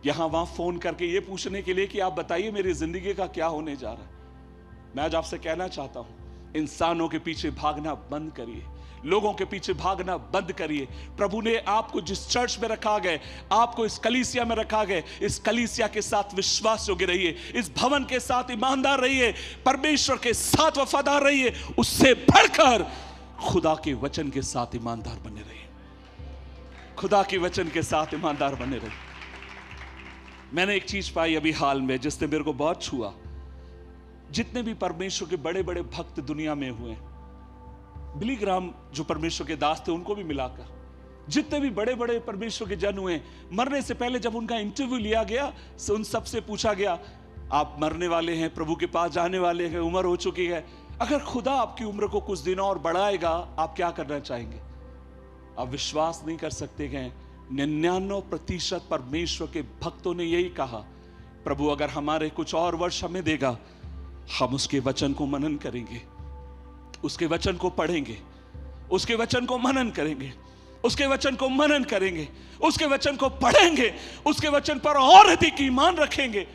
यहां वहां फोन करके ये पूछने के लिए कि आप बताइए मेरी जिंदगी का क्या होने जा रहा है। मैं आज आपसे कहना चाहता हूं इंसानों के पीछे भागना बंद करिए, लोगों के पीछे भागना बंद करिए। प्रभु ने आपको जिस चर्च में रखा गया, आपको इस कलीसिया में रखा गया, इस कलीसिया के साथ विश्वास योग्य रहिए, इस भवन के साथ ईमानदार रहिए, परमेश्वर के साथ वफादार रहिए, उससे बढ़कर खुदा के वचन के साथ ईमानदार बने रहिए, खुदा के वचन के साथ ईमानदार बने रहिए। मैंने एक चीज पाई अभी हाल में जिसने मेरे को बहुत छुआ। जितने भी परमेश्वर के बड़े बड़े भक्त दुनिया में हुए, बिली ग्राम जो परमेश्वर के दास थे उनको भी मिलाकर जितने भी बड़े बड़े परमेश्वर के जन हुए, मरने से पहले जब उनका इंटरव्यू लिया गया, उन सबसे पूछा गया आप मरने वाले हैं, प्रभु के पास जाने वाले हैं, उम्र हो चुकी है, अगर खुदा आपकी उम्र को कुछ दिन और बढ़ाएगा आप क्या करना चाहेंगे? आप विश्वास नहीं कर सकते हैं 99% परमेश्वर के भक्तों ने यही कहा, प्रभु अगर हमारे कुछ और वर्ष हमें देगा, हम उसके वचन को मनन करेंगे, उसके वचन को पढ़ेंगे, उसके वचन को मनन करेंगे, उसके वचन को मनन करेंगे, उसके वचन को पढ़ेंगे, उसके वचन पर और अधिक ईमान रखेंगे।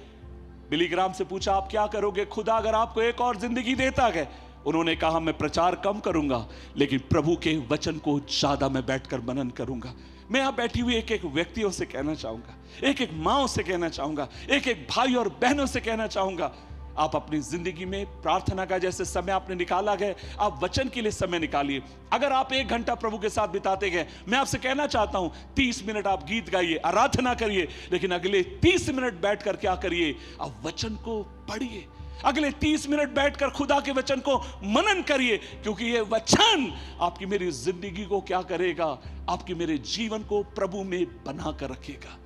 बिली ग्राम से पूछा, आप क्या करोगे खुदा अगर आपको एक और जिंदगी देता है? उन्होंने कहा, मैं प्रचार कम करूंगा लेकिन प्रभु के वचन को ज्यादा मैं बैठकर मनन करूंगा। मैं यहां बैठी हुई एक एक व्यक्तियों से कहना चाहूंगा, एक एक माओ से कहना चाहूंगा, एक एक भाई और बहनों से कहना चाहूंगा, आप अपनी जिंदगी में प्रार्थना का जैसे समय आपने निकाला है, आप वचन के लिए समय निकालिए। अगर आप 1 घंटा प्रभु के साथ बिताते गए, मैं आपसे कहना चाहता हूं 30 मिनट आप गीत गाइए, आराधना करिए, लेकिन अगले 30 मिनट बैठकर क्या करिए, आप वचन को पढ़िए। अगले 30 मिनट बैठकर खुदा के वचन को मनन करिए, क्योंकि ये वचन आपकी मेरी जिंदगी को क्या करेगा, आपकी मेरे जीवन को प्रभु में बनाकर रखेगा।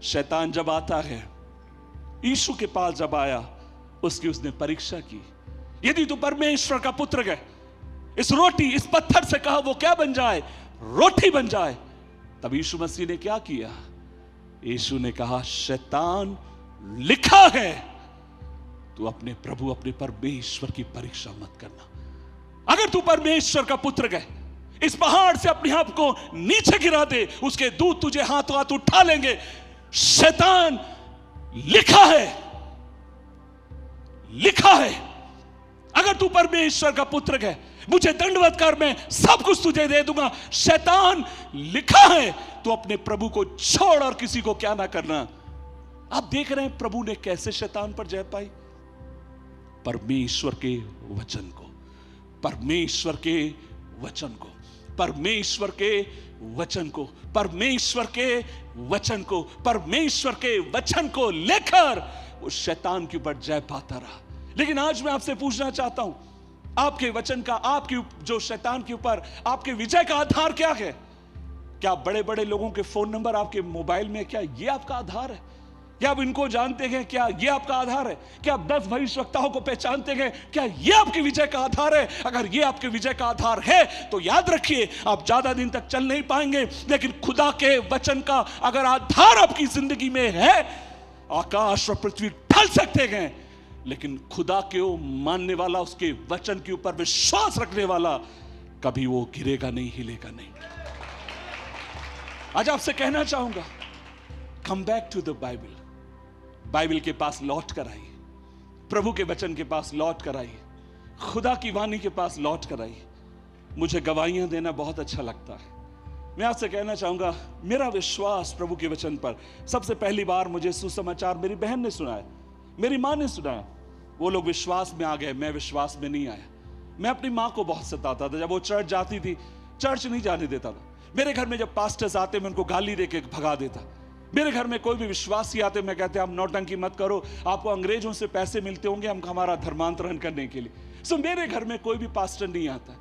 शैतान जब आता है, यीशु के पास जब आया, उसकी उसने परीक्षा की, यदि तू परमेश्वर का पुत्र है, इस रोटी इस पत्थर से कहा वो क्या बन जाए, रोटी बन जाए। तब यीशु मसीह ने क्या किया? यीशु ने कहा, शैतान लिखा है, तू अपने प्रभु अपने परमेश्वर की परीक्षा मत करना। अगर तू परमेश्वर का पुत्र है, इस पहाड़ से अपने आप को नीचे गिरा दे, उसके दूत तुझे हाथों हाथ उठा लेंगे। शैतान लिखा है, लिखा है, अगर तू परमेश्वर का पुत्र है, मुझे दंडवत कर, मैं सब कुछ तुझे दे दूंगा। शैतान लिखा है, तू अपने प्रभु को छोड़ और किसी को क्या ना करना। आप देख रहे हैं प्रभु ने कैसे शैतान पर जय पाई। परमेश्वर के वचन को, परमेश्वर के वचन को, परमेश्वर के वचन को, परमेश्वर के वचन को, परमेश्वर के वचन को लेकर वो शैतान के ऊपर जय पाता रहा। लेकिन आज मैं आपसे पूछना चाहता हूं, आपके वचन का, आपके जो शैतान के ऊपर आपके विजय का आधार क्या है? क्या बड़े बड़े लोगों के फोन नंबर आपके मोबाइल में, क्या ये आपका आधार है? क्या आप इनको जानते हैं? क्या ये आपका आधार है? क्या आप 10 भविष्यवक्ताओं को पहचानते हैं? क्या ये आपके विजय का आधार है? अगर ये आपके विजय का आधार है तो याद रखिए, आप ज्यादा दिन तक चल नहीं पाएंगे। लेकिन खुदा के वचन का अगर आधार आपकी जिंदगी में है, आकाश और पृथ्वी ढल सकते हैं, लेकिन खुदा के मानने वाला, उसके वचन के ऊपर विश्वास रखने वाला, कभी वो गिरेगा नहीं, हिलेगा नहीं। आज आपसे कहना चाहूंगा, come back to the Bible. Bible के पास लौट कर आइए, प्रभु के वचन के पास लौट कर आइए, खुदा की वाणी के पास लौट कर आइए। मुझे गवाहियां देना बहुत अच्छा लगता है। मैं आपसे कहना चाहूंगा, मेरा विश्वास प्रभु के वचन पर, सबसे पहली बार मुझे सुसमाचार मेरी बहन ने सुनाया, मेरी मां ने सुनाया। वो लोग विश्वास में आ गए, मैं विश्वास में नहीं आया। मैं अपनी मां को बहुत सताता था। जब वो चर्च जाती थी, चर्च नहीं जाने देता था। मेरे घर में जब पास्टर्स आते, मैं उनको गाली देके भगा देता। मेरे घर में कोई भी विश्वासी आते, मैं कहते हम नौटंकी मत करो, आपको अंग्रेजों से पैसे मिलते होंगे हम हमारा धर्मांतरण करने के लिए। सो मेरे घर में कोई भी पास्टर नहीं आता।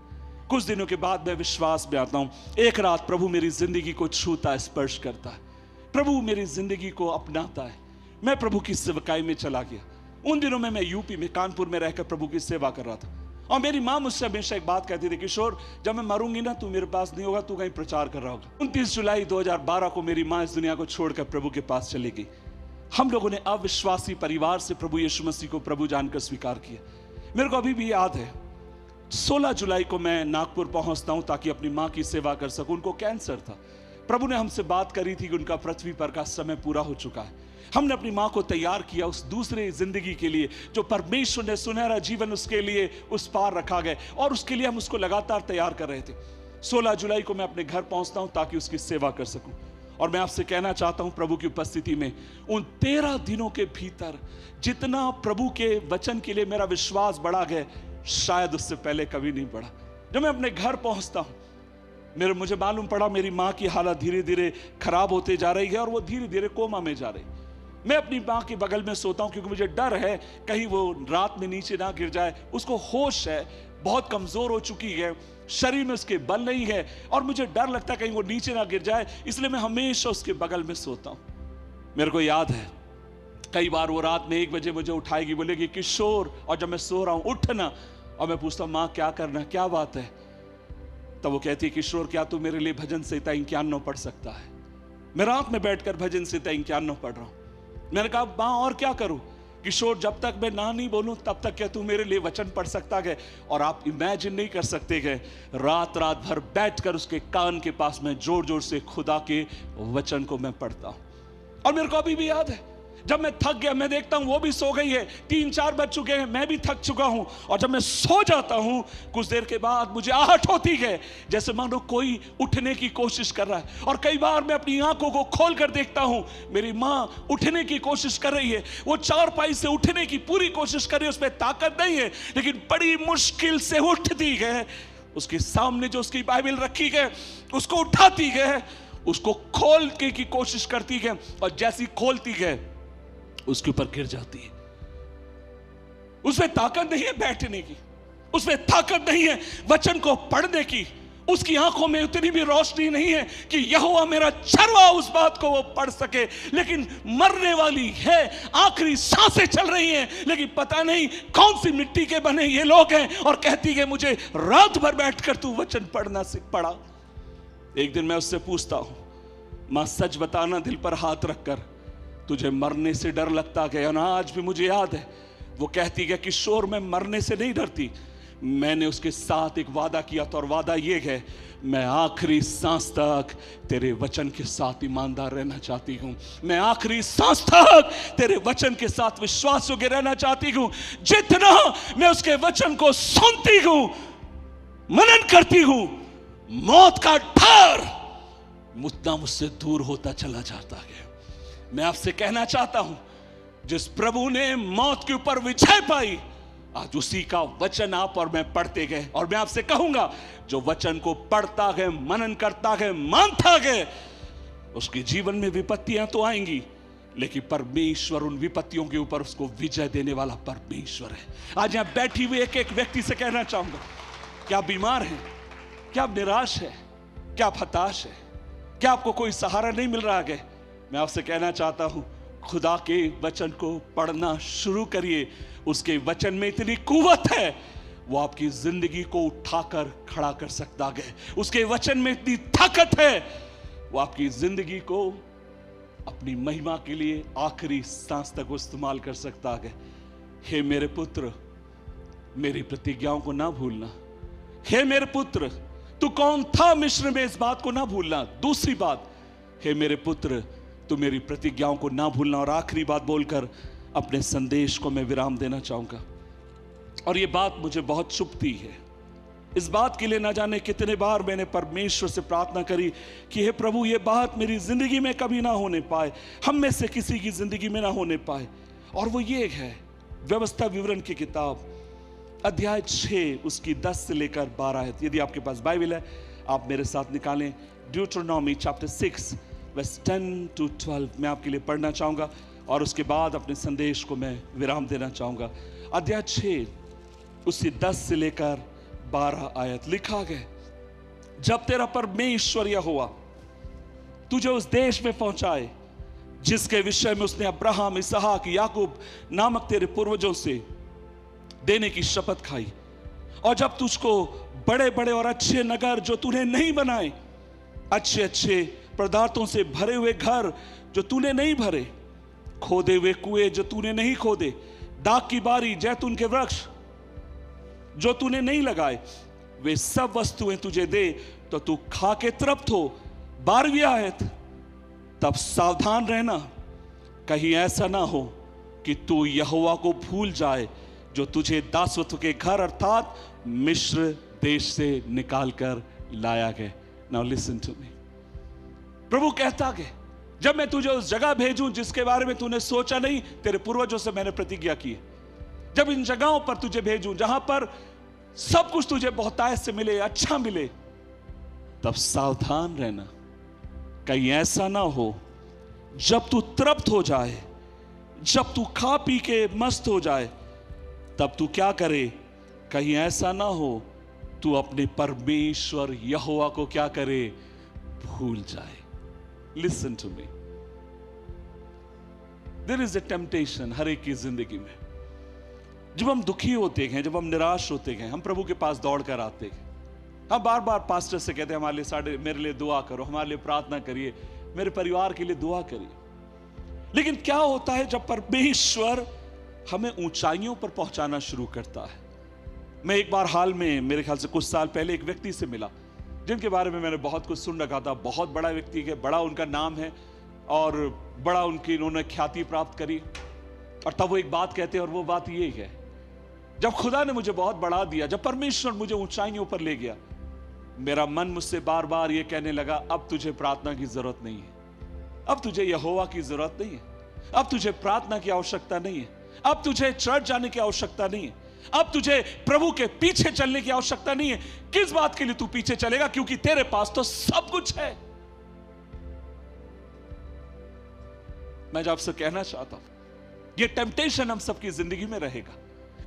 कुछ दिनों के बाद मैं विश्वास में आता हूं। एक रात प्रभु मेरी जिंदगी को छूता है, स्पर्श करता है, प्रभु मेरी जिंदगी को अपनाता है। मैं प्रभु की सेवकाई में चला गया। उन दिनों में मैं यूपी में कानपुर में रहकर प्रभु की सेवा कर रहा था। और मेरी माँ मुझसे हमेशा एक बात कहती थी, किशोर जब मैं मरूंगी ना, तू मेरे पास नहीं होगा, तू कहीं प्रचार कर रहा होगा। 29 जुलाई 2012 को मेरी माँ इस दुनिया को छोड़कर प्रभु के पास चली गई। हम लोगों ने अविश्वासी परिवार से प्रभु यीशु मसीह को प्रभु जानकर स्वीकार किया। मेरे को अभी भी याद है, 16 जुलाई को मैं नागपुर पहुंचता हूं ताकि अपनी माँ की सेवा कर सकूं। उनको कैंसर था। प्रभु ने हमसे बात करी थी कि उनका पृथ्वी पर का समय पूरा हो चुका है। हमने अपनी माँ को तैयार किया उस दूसरे जिंदगी के लिए जो परमेश्वर ने सुनहरा जीवन उसके लिए उस पार रखा गया, और उसके लिए हम उसको लगातार तैयार कर रहे थे। 16 जुलाई को मैं अपने घर पहुंचता हूं ताकि उसकी सेवा कर सकूं। और मैं आपसे कहना चाहता हूं, प्रभु की उपस्थिति में उन 13 दिनों के भीतर जितना प्रभु के वचन के लिए मेरा विश्वास बढ़ा गया, शायद उससे पहले कभी नहीं बढ़ा। जब मैं अपने घर पहुंचता हूं, मुझे मालूम पड़ा मेरी माँ की हालत धीरे धीरे खराब होते जा रही है और वो धीरे धीरे कोमा में जा रही। मैं अपनी माँ के बगल में सोता हूँ क्योंकि मुझे डर है कहीं वो रात में नीचे ना गिर जाए। उसको होश है, बहुत कमजोर हो चुकी है, शरीर में उसके बल नहीं है, और मुझे डर लगता है कहीं वो नीचे ना गिर जाए, इसलिए मैं हमेशा उसके बगल में सोता हूँ। मेरे को याद है कई बार वो रात में 1 बजे मुझे उठाएगी, बोलेगी किशोर, और जब मैं सो रहा हूँ उठना, और मैं पूछता हूँ माँ क्या करना, क्या बात है? तब वो कहती है किशोर क्या तू मेरे लिए भजन संहिता 91 पढ़ सकता है? मैं रात में बैठकर भजन संहिता 91 पढ़ रहा हूँ। मैंने कहा माँ और क्या करूं? किशोर जब तक मैं ना नहीं बोलूं तब तक क्या तू मेरे लिए वचन पढ़ सकता है? और आप इमेजिन नहीं कर सकते कि रात रात भर बैठकर उसके कान के पास में जोर जोर से खुदा के वचन को मैं पढ़ता हूं। और मेरे को अभी भी याद है जब मैं थक गया, मैं देखता हूं वो भी सो गई है, 3-4 बज चुके हैं, मैं भी थक चुका हूं, और जब मैं सो जाता हूं कुछ देर के बाद मुझे आहट होती है, जैसे मानो कोई उठने की कोशिश कर रहा है। और कई बार मैं अपनी आंखों को खोल कर देखता हूं, मेरी माँ उठने की कोशिश कर रही है, वो चारपाई से उठने की पूरी कोशिश कर रही है, उसमें ताकत नहीं है, लेकिन बड़ी मुश्किल से उठती है, उसके सामने जो उसकी बाइबल रखी है उसको उठाती है, उसको खोलने की कोशिश करती है, और जैसी खोलती है उसके ऊपर गिर जाती है। उसमें ताकत नहीं है बैठने की, उसमें ताकत नहीं है वचन को पढ़ने की, उसकी आंखों में उतनी भी रोशनी नहीं है कि यहोवा मेरा चरवा उस बात को वो पढ़ सके। लेकिन मरने वाली है, आखिरी सांसें चल रही हैं, लेकिन पता नहीं कौन सी मिट्टी के बने ये लोग हैं, और कहती है मुझे रात भर बैठकर तू वचन पढ़ना सीख। पढ़ा। एक दिन मैं उससे पूछता हूं, मां सच बताना दिल पर हाथ रखकर, तुझे मरने से डर लगता क्या? ना, आज भी मुझे याद है वो कहती है किशोर मैं मरने से नहीं डरती, मैंने उसके साथ एक वादा किया था, और वादा ये है मैं आखिरी सांस तक तेरे वचन के साथ ईमानदार रहना चाहती हूं, मैं आखिरी सांस तक तेरे वचन के साथ विश्वास योग्य रहना चाहती हूं। जितना मैं उसके वचन को सुनती हूं, मनन करती हूं, मौत का डर उतना मुझसे दूर होता चला जाता है। मैं आपसे कहना चाहता हूं, जिस प्रभु ने मौत के ऊपर विजय पाई, आज उसी का वचन आप और मैं पढ़ते गए, और मैं आपसे कहूंगा जो वचन को पढ़ता है, मनन करता है, मानता है, उसके जीवन में विपत्तियां तो आएंगी, लेकिन परमेश्वर उन विपत्तियों के ऊपर उसको विजय देने वाला परमेश्वर है। आज यहां बैठी हुई एक एक व्यक्ति से कहना चाहूंगा, क्या आप बीमार हैं? क्या आप निराश है? क्या आप हताश है? क्या आपको कोई सहारा नहीं मिल रहा है? मैं आपसे कहना चाहता हूं, खुदा के वचन को पढ़ना शुरू करिए। उसके वचन में इतनी कुवत है, वो आपकी जिंदगी को उठाकर खड़ा कर सकता है। उसके वचन में इतनी ताकत है, वो आपकी जिंदगी को अपनी महिमा के लिए आखिरी सांस तक इस्तेमाल कर सकता है। हे मेरे पुत्र, मेरी प्रतिज्ञाओं को ना भूलना। हे मेरे पुत्र, तू कौन था मिस्र में, इस बात को ना भूलना। दूसरी बात, हे मेरे पुत्र, तू मेरी प्रतिज्ञाओं को ना भूलना। और आखिरी बात बोलकर अपने संदेश को मैं विराम देना चाहूंगा, और ये बात मुझे बहुत चुभती है। इस बात के लिए ना जाने कितने बार मैंने परमेश्वर से प्रार्थना करी कि हे प्रभु, ये बात मेरी जिंदगी में कभी ना होने पाए, हम में से किसी की जिंदगी में ना होने पाए। और वो ये है, व्यवस्था विवरण की किताब अध्याय 6 उसकी 10 से लेकर 12 है। यदि आपके पास बाइबल है आप मेरे साथ निकालें। ड्यूटरोनॉमी चैप्टर 6 वर्स 10 to 12 मैं आपके लिए पढ़ना चाहूंगा, और उसके बाद अपने संदेश को मैं विराम देना चाहूंगा। अध्याय 6 उसकी 10 से लेकर 12 आयत लिखा गया, जब तेरा परमेश्वर यहोवा तुझे उस देश में पहुंचाए जिसके विषय में उसने अब्राहम, इसहाक, याकूब नामक तेरे पूर्वजों से देने की शपथ खाई, और जब तुझको बड़े बड़े और अच्छे नगर जो तूने नहीं बनाए, अच्छे अच्छे पदार्थों से भरे हुए घर जो तूने नहीं भरे, खोदे हुए कुएं जो तूने नहीं खोदे, दाख की बारी, जैतून के वृक्ष जो तूने नहीं लगाए, वे सब वस्तुएं तुझे दे तो तू खा के तृप्त हो। 12वीं आयत, तब सावधान रहना, कहीं ऐसा ना हो कि तू यहोवा को भूल जाए जो तुझे दासत्व के घर अर्थात मिस्र देश से निकाल कर लाया गया। Now listen to me. प्रभु कहता है, जब मैं तुझे उस जगह भेजूं जिसके बारे में तूने सोचा नहीं, तेरे पूर्वजों से मैंने प्रतिज्ञा की, जब इन जगहों पर तुझे भेजूं जहां पर सब कुछ तुझे बहुतायत से मिले, अच्छा मिले, तब सावधान रहना, कहीं ऐसा ना हो जब तू तृप्त हो जाए, जब तू खा पी के मस्त हो जाए, तब तू क्या करे, कहीं ऐसा ना हो तू अपने परमेश्वर यहोवा को क्या करे, भूल जाए। Listen to me, there is a temptation हर एक की जिंदगी में। जब हम दुखी होते हैं, जब हम निराश होते हैं, हम प्रभु के पास दौड़ कर आते हैं, हम बार बार पास्टर से कहते हैं हमारे लिए, मेरे लिए दुआ करो, हमारे लिए प्रार्थना करिए, मेरे परिवार के लिए दुआ करिए। लेकिन क्या होता है जब परमेश्वर हमें ऊंचाइयों पर पहुंचाना शुरू करता है। मैं एक बार हाल में, मेरे ख्याल से कुछ साल पहले, एक व्यक्ति से मिला जिनके बारे में मैंने बहुत कुछ सुन रखा था। बहुत बड़ा व्यक्ति है, बड़ा उनका नाम है, और बड़ा उन्होंने ख्याति प्राप्त करी। और तब वो एक बात कहते हैं, और वो बात ये है, जब खुदा ने मुझे बहुत बढ़ा दिया, जब परमेश्वर मुझे ऊंचाइयों पर ले गया, मेरा मन मुझसे बार बार ये कहने लगा, अब तुझे प्रार्थना की जरूरत नहीं है, अब तुझे यहोवा की जरूरत नहीं है, अब तुझे प्रार्थना की आवश्यकता नहीं है, अब तुझे चर्च जाने की आवश्यकता नहीं है, अब तुझे प्रभु के पीछे चलने की आवश्यकता नहीं है। किस बात के लिए तू पीछे चलेगा? क्योंकि तेरे पास तो सब कुछ है। मैं जो आपसे कहना चाहता हूं, ये टेम्पटेशन हम सबकी जिंदगी में रहेगा।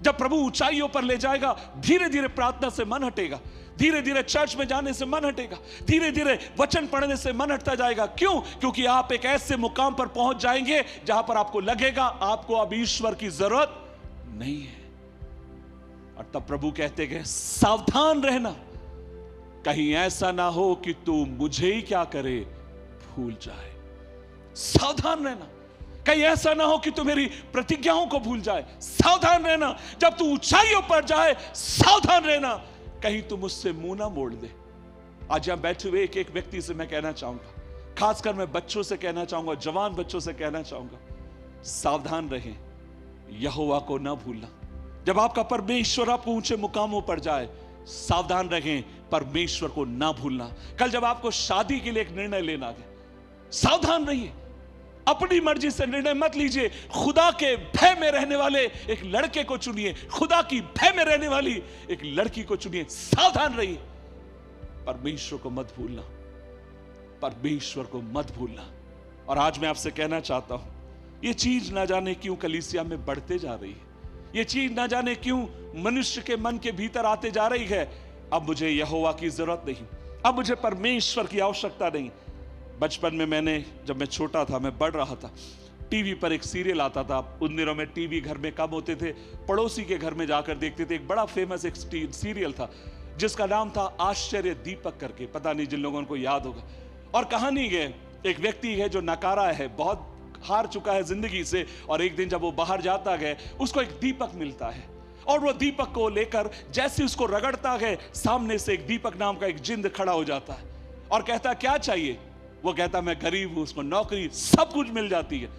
जब प्रभु ऊंचाइयों पर ले जाएगा, धीरे धीरे प्रार्थना से मन हटेगा, धीरे धीरे चर्च में जाने से मन हटेगा, धीरे धीरे वचन पढ़ने से मन हटता जाएगा। क्यों? क्योंकि आप एक ऐसे मुकाम पर पहुंच जाएंगे जहां पर आपको लगेगा आपको अब ईश्वर की जरूरत नहीं है। और तब प्रभु कहते गए, सावधान रहना, कहीं ऐसा ना हो कि तू मुझे ही क्या करे, भूल जाए। सावधान रहना, कहीं ऐसा ना हो कि तू मेरी प्रतिज्ञाओं को भूल जाए। सावधान रहना, जब तू ऊंचाइयों पर जाए, सावधान रहना, कहीं तू मुझसे मुंह ना मोड़ दे। आज यहां बैठे हुए एक एक व्यक्ति से मैं कहना चाहूंगा, खासकर मैं बच्चों से कहना चाहूंगा, जवान बच्चों से कहना चाहूंगा, सावधान रहें, यहोवा को ना भूलना। जब आपका परमेश्वर आपको ऊंचे मुकामों पर जाए, सावधान रहें, परमेश्वर को ना भूलना। कल जब आपको शादी के लिए एक निर्णय लेना है, सावधान रहिए, अपनी मर्जी से निर्णय मत लीजिए। खुदा के भय में रहने वाले एक लड़के को चुनिए, खुदा की भय में रहने वाली एक लड़की को चुनिए। सावधान रहिए, परमेश्वर को मत भूलना, परमेश्वर को मत भूलना। और आज मैं आपसे कहना चाहता हूं, यह चीज ना जाने क्यों कलीसिया में बढ़ते जा रही है, यह चीज ना जाने क्यों मनुष्य के मन के भीतर आते जा रही है। अब मुझे यहोवा की जरूरत नहीं, अब मुझे परमेश्वर की आवश्यकता नहीं। बचपन में जब मैं छोटा था, मैं बढ़ रहा था, टीवी पर एक सीरियल आता था। उन दिनों में टीवी घर में कम होते थे, पड़ोसी के घर में जाकर देखते थे। एक बड़ा फेमस एक सीरियल था जिसका नाम था आश्चर्य दीपक करके, पता नहीं जिन लोगों को याद होगा। और कहानी है, एक व्यक्ति है जो नकारा है, बहुत हार चुका है जिंदगी से, और एक दिन जब वो बाहर जाता है, उसको एक दीपक मिलता है, और वो दीपक को लेकर जैसे उसको रगड़ता है, सामने से एक दीपक नाम का एक जिंद खड़ा हो जाता है और कहता, क्या चाहिए? वो कहता, मैं गरीब हूं। उसको नौकरी, सब कुछ मिल जाती है।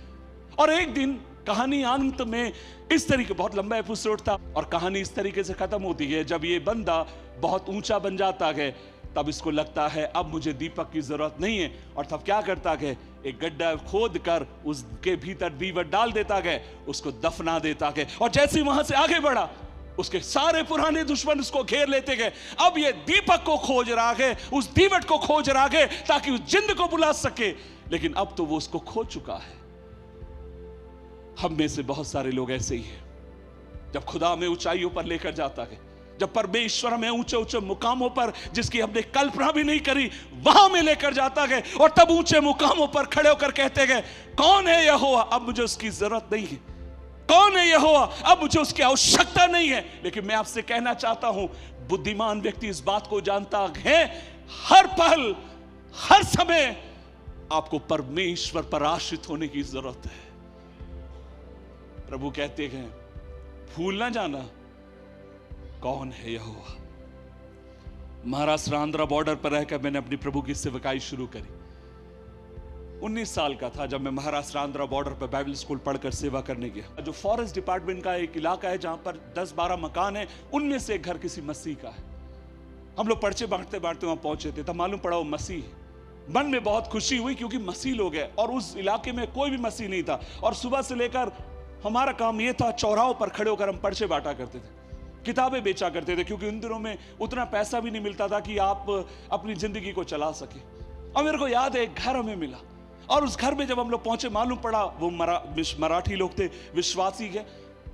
और एक दिन कहानी अंत में इस तरीके, बहुत लंबा एपिसोड था, और कहानी इस तरीके से खत्म होती है, जब ये बंदा बहुत ऊंचा बन जाता है, तब इसको लगता है अब मुझे दीपक की जरूरत नहीं है। और तब क्या करता है, एक गड्ढा खोद कर उसके भीतर दीपक डाल देता है, उसको दफना देता है। और जैसे वहां से आगे बढ़ा, उसके सारे पुराने दुश्मन उसको घेर लेते गए। अब ये दीपक को खोज रहा है, उस दीवट को खोज रहा है, ताकि उस जिंद को बुला सके, लेकिन अब तो वो उसको खो चुका है। हम में से बहुत सारे लोग ऐसे ही हैं। जब खुदा हमें ऊंचाइयों पर लेकर जाता है, जब परमेश्वर हमें ऊंचे ऊंचे मुकामों पर, जिसकी हमने कल्पना भी नहीं करी, वहां में लेकर जाता है, और तब ऊंचे मुकामों पर खड़े होकर कहते हैं, कौन है यहोवा? अब मुझे उसकी जरूरत नहीं है। कौन है यहोवा? अब मुझे उसकी आवश्यकता नहीं है। लेकिन मैं आपसे कहना चाहता हूं, बुद्धिमान व्यक्ति इस बात को जानता है, हर पल हर समय आपको परमेश्वर पर आश्रित होने की जरूरत है। प्रभु कहते हैं, भूल ना जाना कौन है यहोवा। महाराष्ट्र आंध्रा बॉर्डर पर रहकर मैंने अपनी प्रभु की सेवकाई शुरू करी। 19 साल का था जब मैं महाराष्ट्र आंध्रा बॉर्डर पर बाइबल स्कूल पढ़कर सेवा करने गया। जो फॉरेस्ट डिपार्टमेंट का एक इलाका है, जहां पर 10-12 मकान है, उनमें से एक घर किसी मसीह का है। हम लोग पर्चे बांटते बांटते वहां पहुंचे थे, तब मालूम पड़ा वो मसीह है। मन में बहुत खुशी हुई क्योंकि मसीह लोग हैं, और उस इलाके में कोई भी मसीह नहीं था। और सुबह से लेकर हमारा काम यह था, चौराहों पर खड़े होकर हम पर्चे बांटा करते थे, किताबें बेचा करते थे, क्योंकि उन दिनों में उतना पैसा भी नहीं मिलता था कि आप अपनी जिंदगी को चला सके। और मेरे को याद है, एक घर हमें मिला, और उस घर में जब हम लोग पहुंचे, मालूम पड़ा वो मराठी लोग थे, विश्वासी है।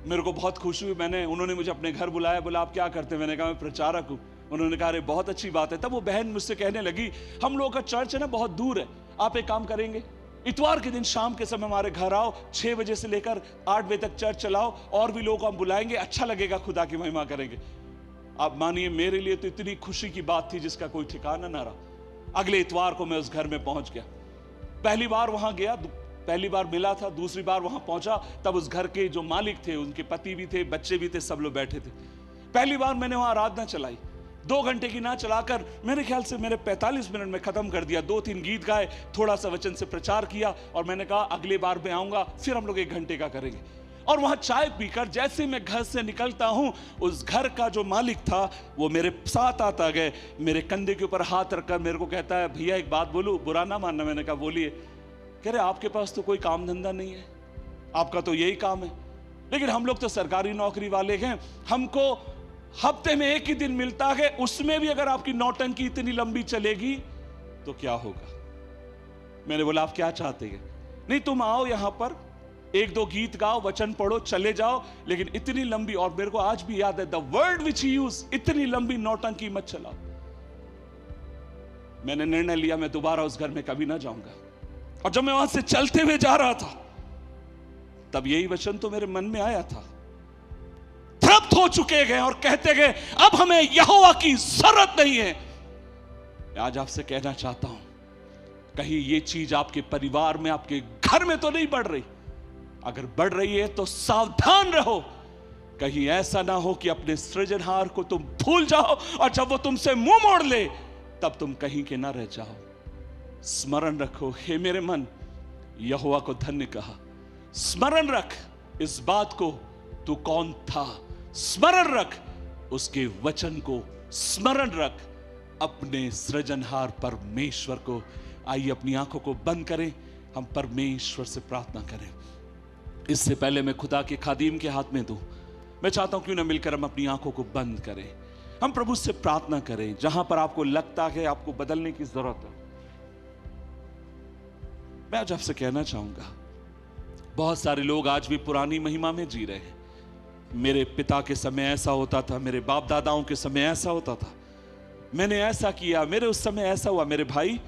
मेरे को बहुत खुशी हुई। उन्होंने मुझे अपने घर बुलाया, बोला आप क्या करते हैं? मैंने कहा मैं प्रचारक हूं। उन्होंने कहा अरे बहुत अच्छी बात है। तब वो बहन मुझसे कहने लगी, हम लोगों का चर्च है ना बहुत दूर है, आप एक काम करेंगे, इतवार के दिन शाम के समय हमारे घर आओ, 6 बजे से लेकर 8 बजे तक चर्च चलाओ, और भी लोगों को हम बुलाएंगे, अच्छा लगेगा, खुदा की महिमा करेंगे। आप मानिए, मेरे लिए तो इतनी खुशी की बात थी जिसका कोई ठिकाना ना रहा। अगले इतवार को मैं उस घर में पहुंच गया। पहली बार वहां गया, पहली बार मिला था, दूसरी बार वहां पहुंचा, तब उस घर के जो मालिक थे, उनके पति भी थे, बच्चे भी थे, सब लोग बैठे थे। पहली बार मैंने वहां आराधना चलाई। 2 घंटे की ना चलाकर मेरे ख्याल से मैंने 45 मिनट में खत्म कर दिया। 2-3 गीत गाए, थोड़ा सा वचन से प्रचार किया और मैंने कहा अगली बार मैं आऊंगा, फिर हम लोग 1 घंटे का करेंगे। और वहां चाय पीकर जैसे मैं घर से निकलता हूं, उस घर का जो मालिक था वो मेरे साथ आता गए, मेरे कंधे के ऊपर हाथ रखकर मेरे को कहता है, भैया एक बात बोलूं, बुरा ना मानना। मैंने कहा बोलिए। कह रहे आपके पास तो कोई काम धंधा नहीं है, आपका तो यही काम है, लेकिन हम लोग तो सरकारी नौकरी वाले हैं, हमको हफ्ते में 1 ही दिन मिलता है, उसमें भी अगर आपकी नौटंकी इतनी लंबी चलेगी तो क्या होगा। मैंने बोला आप क्या चाहते हैं? नहीं तुम आओ यहां पर, 1-2 गीत गाओ, वचन पढ़ो, चले जाओ, लेकिन इतनी लंबी, और मेरे को आज भी याद है the word which he use, इतनी लंबी नौटंकी मत चलाओ। मैंने निर्णय लिया मैं दोबारा उस घर में कभी ना जाऊंगा। और जब मैं वहां से चलते हुए जा रहा था तब यही वचन तो मेरे मन में आया था। तृप्त हो चुके गए और कहते गए अब हमें यहोवा की जरूरत नहीं है। मैं आज आपसे कहना चाहता हूं, कहीं ये चीज आपके परिवार में, आपके घर में तो नहीं बढ़ रही। अगर बढ़ रही है तो सावधान रहो, कहीं ऐसा ना हो कि अपने सृजनहार को तुम भूल जाओ और जब वो तुमसे मुंह मोड़ ले तब तुम कहीं के ना रह जाओ। स्मरण रखो, हे मेरे मन, यहोवा को धन्य कहा। स्मरण रख इस बात को, तू कौन था। स्मरण रख उसके वचन को, स्मरण रख अपने सृजनहार परमेश्वर को। आइए अपनी आंखों को बंद करें, हम परमेश्वर से प्रार्थना करें। इससे पहले मैं खुदा के खादीम के हाथ में दूं, मैं चाहता हूं क्यों ना मिलकर हम अपनी आंखों को बंद करें, हम प्रभु से प्रार्थना करें। जहां पर आपको लगता है आपको बदलने की जरूरत है, मैं आज आपसे कहना चाहूंगा, बहुत सारे लोग आज भी पुरानी महिमा में जी रहे हैं। मेरे पिता के समय ऐसा होता था, मेरे बाप दादाओं के समय ऐसा होता था, मैंने ऐसा किया, मेरे उस समय ऐसा हुआ। मेरे भाई,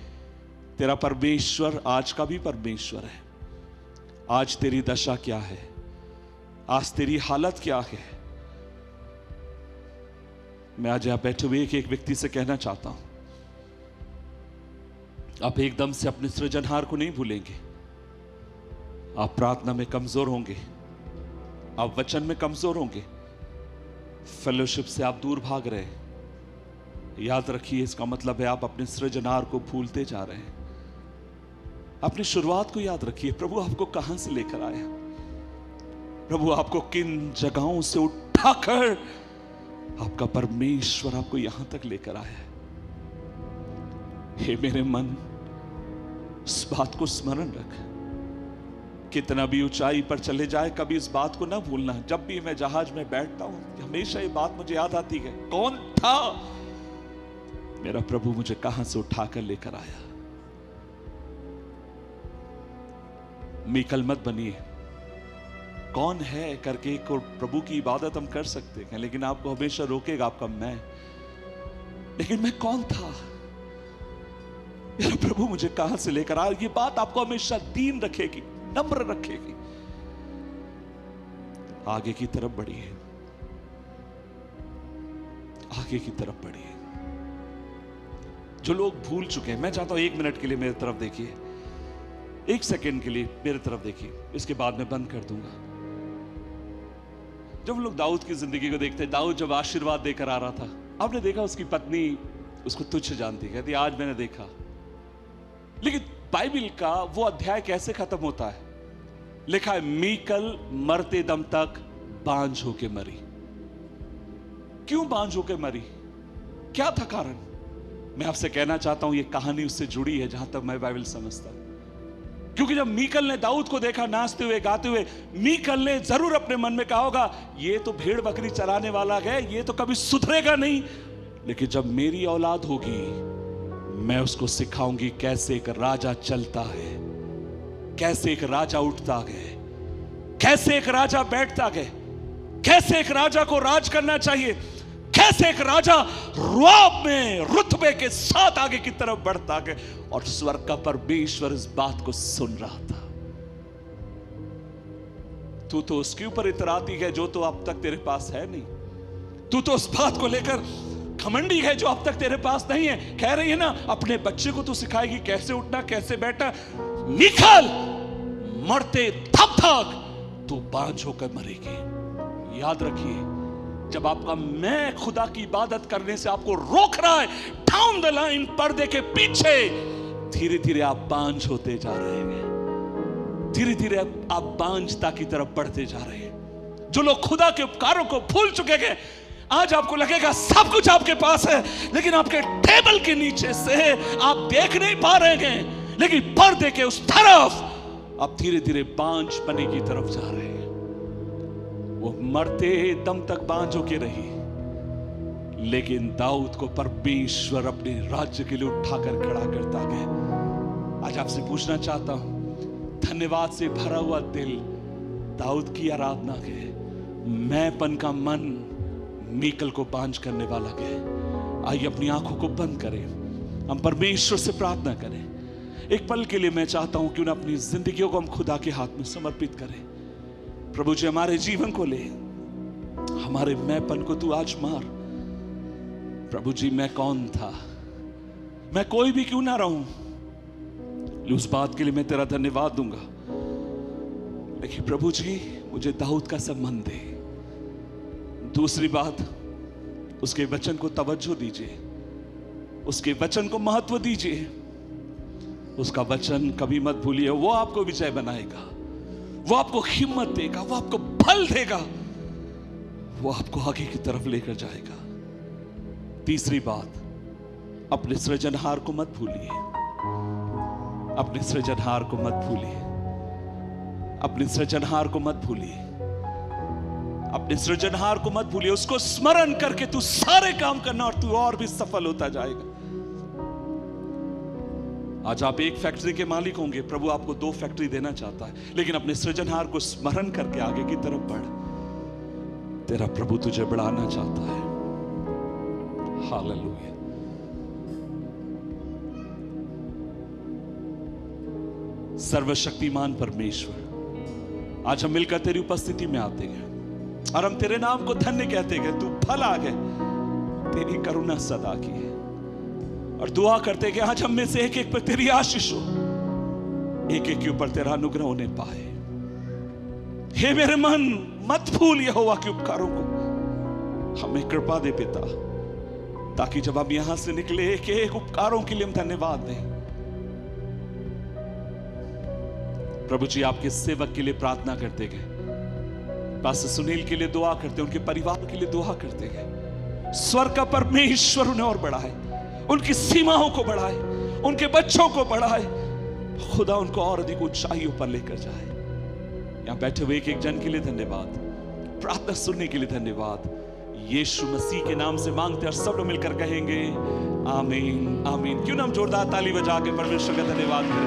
तेरा परमेश्वर आज का भी परमेश्वर है। आज तेरी दशा क्या है, आज तेरी हालत क्या है। मैं आज यहां बैठे हुए एक व्यक्ति से कहना चाहता हूं, आप एकदम से अपने सृजनहार को नहीं भूलेंगे। आप प्रार्थना में कमजोर होंगे, आप वचन में कमजोर होंगे, फेलोशिप से आप दूर भाग रहे हैं। याद रखिए, इसका मतलब है आप अपने सृजनहार को भूलते जा रहे हैं। अपनी शुरुआत को याद रखिए, प्रभु आपको कहां से लेकर आया, प्रभु आपको किन जगहों से उठाकर आपका परमेश्वर आपको यहां तक लेकर आया है। हे मेरे मन, इस बात को स्मरण रख। कितना भी ऊंचाई पर चले जाए, कभी इस बात को ना भूलना। जब भी मैं जहाज में बैठता हूं हमेशा ये बात मुझे याद आती है, कौन था मेरा प्रभु, मुझे कहां से उठाकर लेकर आया। मीकल मत बनिए। कौन है करके एक और प्रभु की इबादत हम कर सकते हैं, लेकिन आपको हमेशा रोकेगा आपका मैं। लेकिन मैं कौन था, मेरा प्रभु मुझे कहां से लेकर आया। ये बात आपको हमेशा दीन रखेगी, नम्र रखेगी। आगे की तरफ बढ़िए, आगे की तरफ बढ़िए। जो लोग भूल चुके हैं, मैं चाहता हूं 1 मिनट के लिए मेरी तरफ देखिए, 1 सेकेंड के लिए मेरी तरफ देखिए, इसके बाद मैं बंद कर दूंगा। जब हम लोग दाऊद की जिंदगी को देखते हैं, दाऊद जब आशीर्वाद देकर आ रहा था, आपने देखा उसकी पत्नी उसको तुच्छ जानती, कहती आज मैंने देखा। लेकिन बाइबल का वो अध्याय कैसे खत्म होता है? लिखा है मीकल मरते दम तक बांझ होके मरी। क्यों बांझ होके मरी? क्या था कारण? मैं आपसे कहना चाहता हूं ये कहानी उससे जुड़ी है, जहां तक मैं बाइबल समझता हूं। क्योंकि जब मीकल ने दाऊद को देखा नाचते हुए गाते हुए, मीकल ने जरूर अपने मन में कहा होगा ये तो भेड़ बकरी चराने वाला है, ये तो कभी सुधरेगा नहीं। लेकिन जब मेरी औलाद होगी, मैं उसको सिखाऊंगी कैसे एक राजा चलता है, कैसे एक राजा उठता है, कैसे एक राजा बैठता है, कैसे एक राजा को राज करना चाहिए, कैसे एक राजा रुआब में रुतबे के साथ आगे की तरफ बढ़ता है। और स्वर्ग का परमेश्वर इस बात को सुन रहा था। तू तो उसके ऊपर इतराती है जो तो अब तक तेरे पास है नहीं, तू तो उस बात को लेकर घमंडी है जो अब तक तेरे पास नहीं है। कह रही है ना अपने बच्चे को तू सिखाएगी कैसे उठना कैसे बैठना। निकल, मरते तब तक तू बांझ होकर मरेगी। याद रखिए, जब आपका मैं खुदा की इबादत करने से आपको रोक रहा है, डाउन द लाइन, पर्दे के पीछे धीरे धीरे आप बांझ होते जा रहे हैं। धीरे धीरे आप बांझता की तरफ बढ़ते जा रहे हैं। जो लोग खुदा के उपकारों को भूल चुके हैं, आज आपको लगेगा सब कुछ आपके पास है, लेकिन आपके टेबल के नीचे से आप देख नहीं पा रहे हैं, लेकिन पर्दे के उस तरफ आप धीरे धीरे बांझ बने की तरफ जा रहे हैं। वो मरते दम तक बांझ होके रही, लेकिन दाऊद को परमेश्वर अपने राज्य के लिए उठाकर खड़ा करता गया। आज आपसे पूछना चाहता हूं, धन्यवाद से भरा हुआ दिल दाऊद की आराधना के, मैंपन का मन मीकल को बांझ करने वाला गया। आइए अपनी आंखों को बंद करें, हम परमेश्वर से प्रार्थना करें। एक पल के लिए मैं चाहता हूं कि उन्हें अपनी जिंदगियों को हम खुदा के हाथ में समर्पित करें। प्रभु जी, हमारे जीवन को ले, हमारे मैंपन को तू आज मार। प्रभु जी, मैं कौन था, मैं कोई भी क्यों ना रहूं, उस बात के लिए मैं तेरा धन्यवाद दूंगा, लेकिन प्रभु जी मुझे दाऊद का संबंध दे। दूसरी बात, उसके वचन को तवज्जो दीजिए, उसके वचन को महत्व दीजिए। उसका वचन कभी मत भूलिए, वो आपको विजय बनाएगा, वो आपको हिम्मत देगा, वो आपको बल देगा, वो आपको आगे की तरफ लेकर जाएगा। तीसरी बात, अपने सृजनहार को मत भूलिए, अपने सृजनहार को मत भूलिए, अपने सृजनहार को मत भूलिए, अपने सृजनहार को मत भूलिए। उसको स्मरण करके तू सारे काम करना और तू और भी सफल होता जाएगा। आज आप एक फैक्ट्री के मालिक होंगे, प्रभु आपको 2 फैक्ट्री देना चाहता है, लेकिन अपने सृजनहार को स्मरण करके आगे की तरफ बढ़। तेरा प्रभु तुझे बढ़ाना चाहता है। हालेलुया। सर्वशक्तिमान परमेश्वर, आज हम मिलकर तेरी उपस्थिति में आते हैं और हम तेरे नाम को धन्य कहते हैं। तू भला है, तेरी करुणा सदा की है, और दुआ करते कि आज हम में से एक एक पर तेरी आशीष हो, एक एक के ऊपर तेरा अनुग्रह होने पाए। हे मेरे मन, मत भूल यहोवा के उपकारों को, हमें कृपा दे पिता, ताकि जब हम यहां से निकले एक एक उपकारों के लिए हम धन्यवाद दें। प्रभु जी, आपके सेवक के लिए प्रार्थना करते गए, पास्टर सुनील के लिए दुआ करते, उनके परिवार के लिए दुआ करते गए। स्वर्ग का परमेश्वर उन्हें और बढ़ाए, उनकी सीमाओं को बढ़ाए, उनके बच्चों को बढ़ाए, खुदा उनको और अधिक ऊंचाइयों पर लेकर जाए। यहां बैठे हुए एक एक जन के लिए धन्यवाद, प्रार्थना सुनने के लिए धन्यवाद। यीशु मसीह के नाम से मांगते और सब लोग मिलकर कहेंगे आमीन, आमीन। क्यों ना हम जोरदार ताली बजा के परमेश्वर का धन्यवाद करें।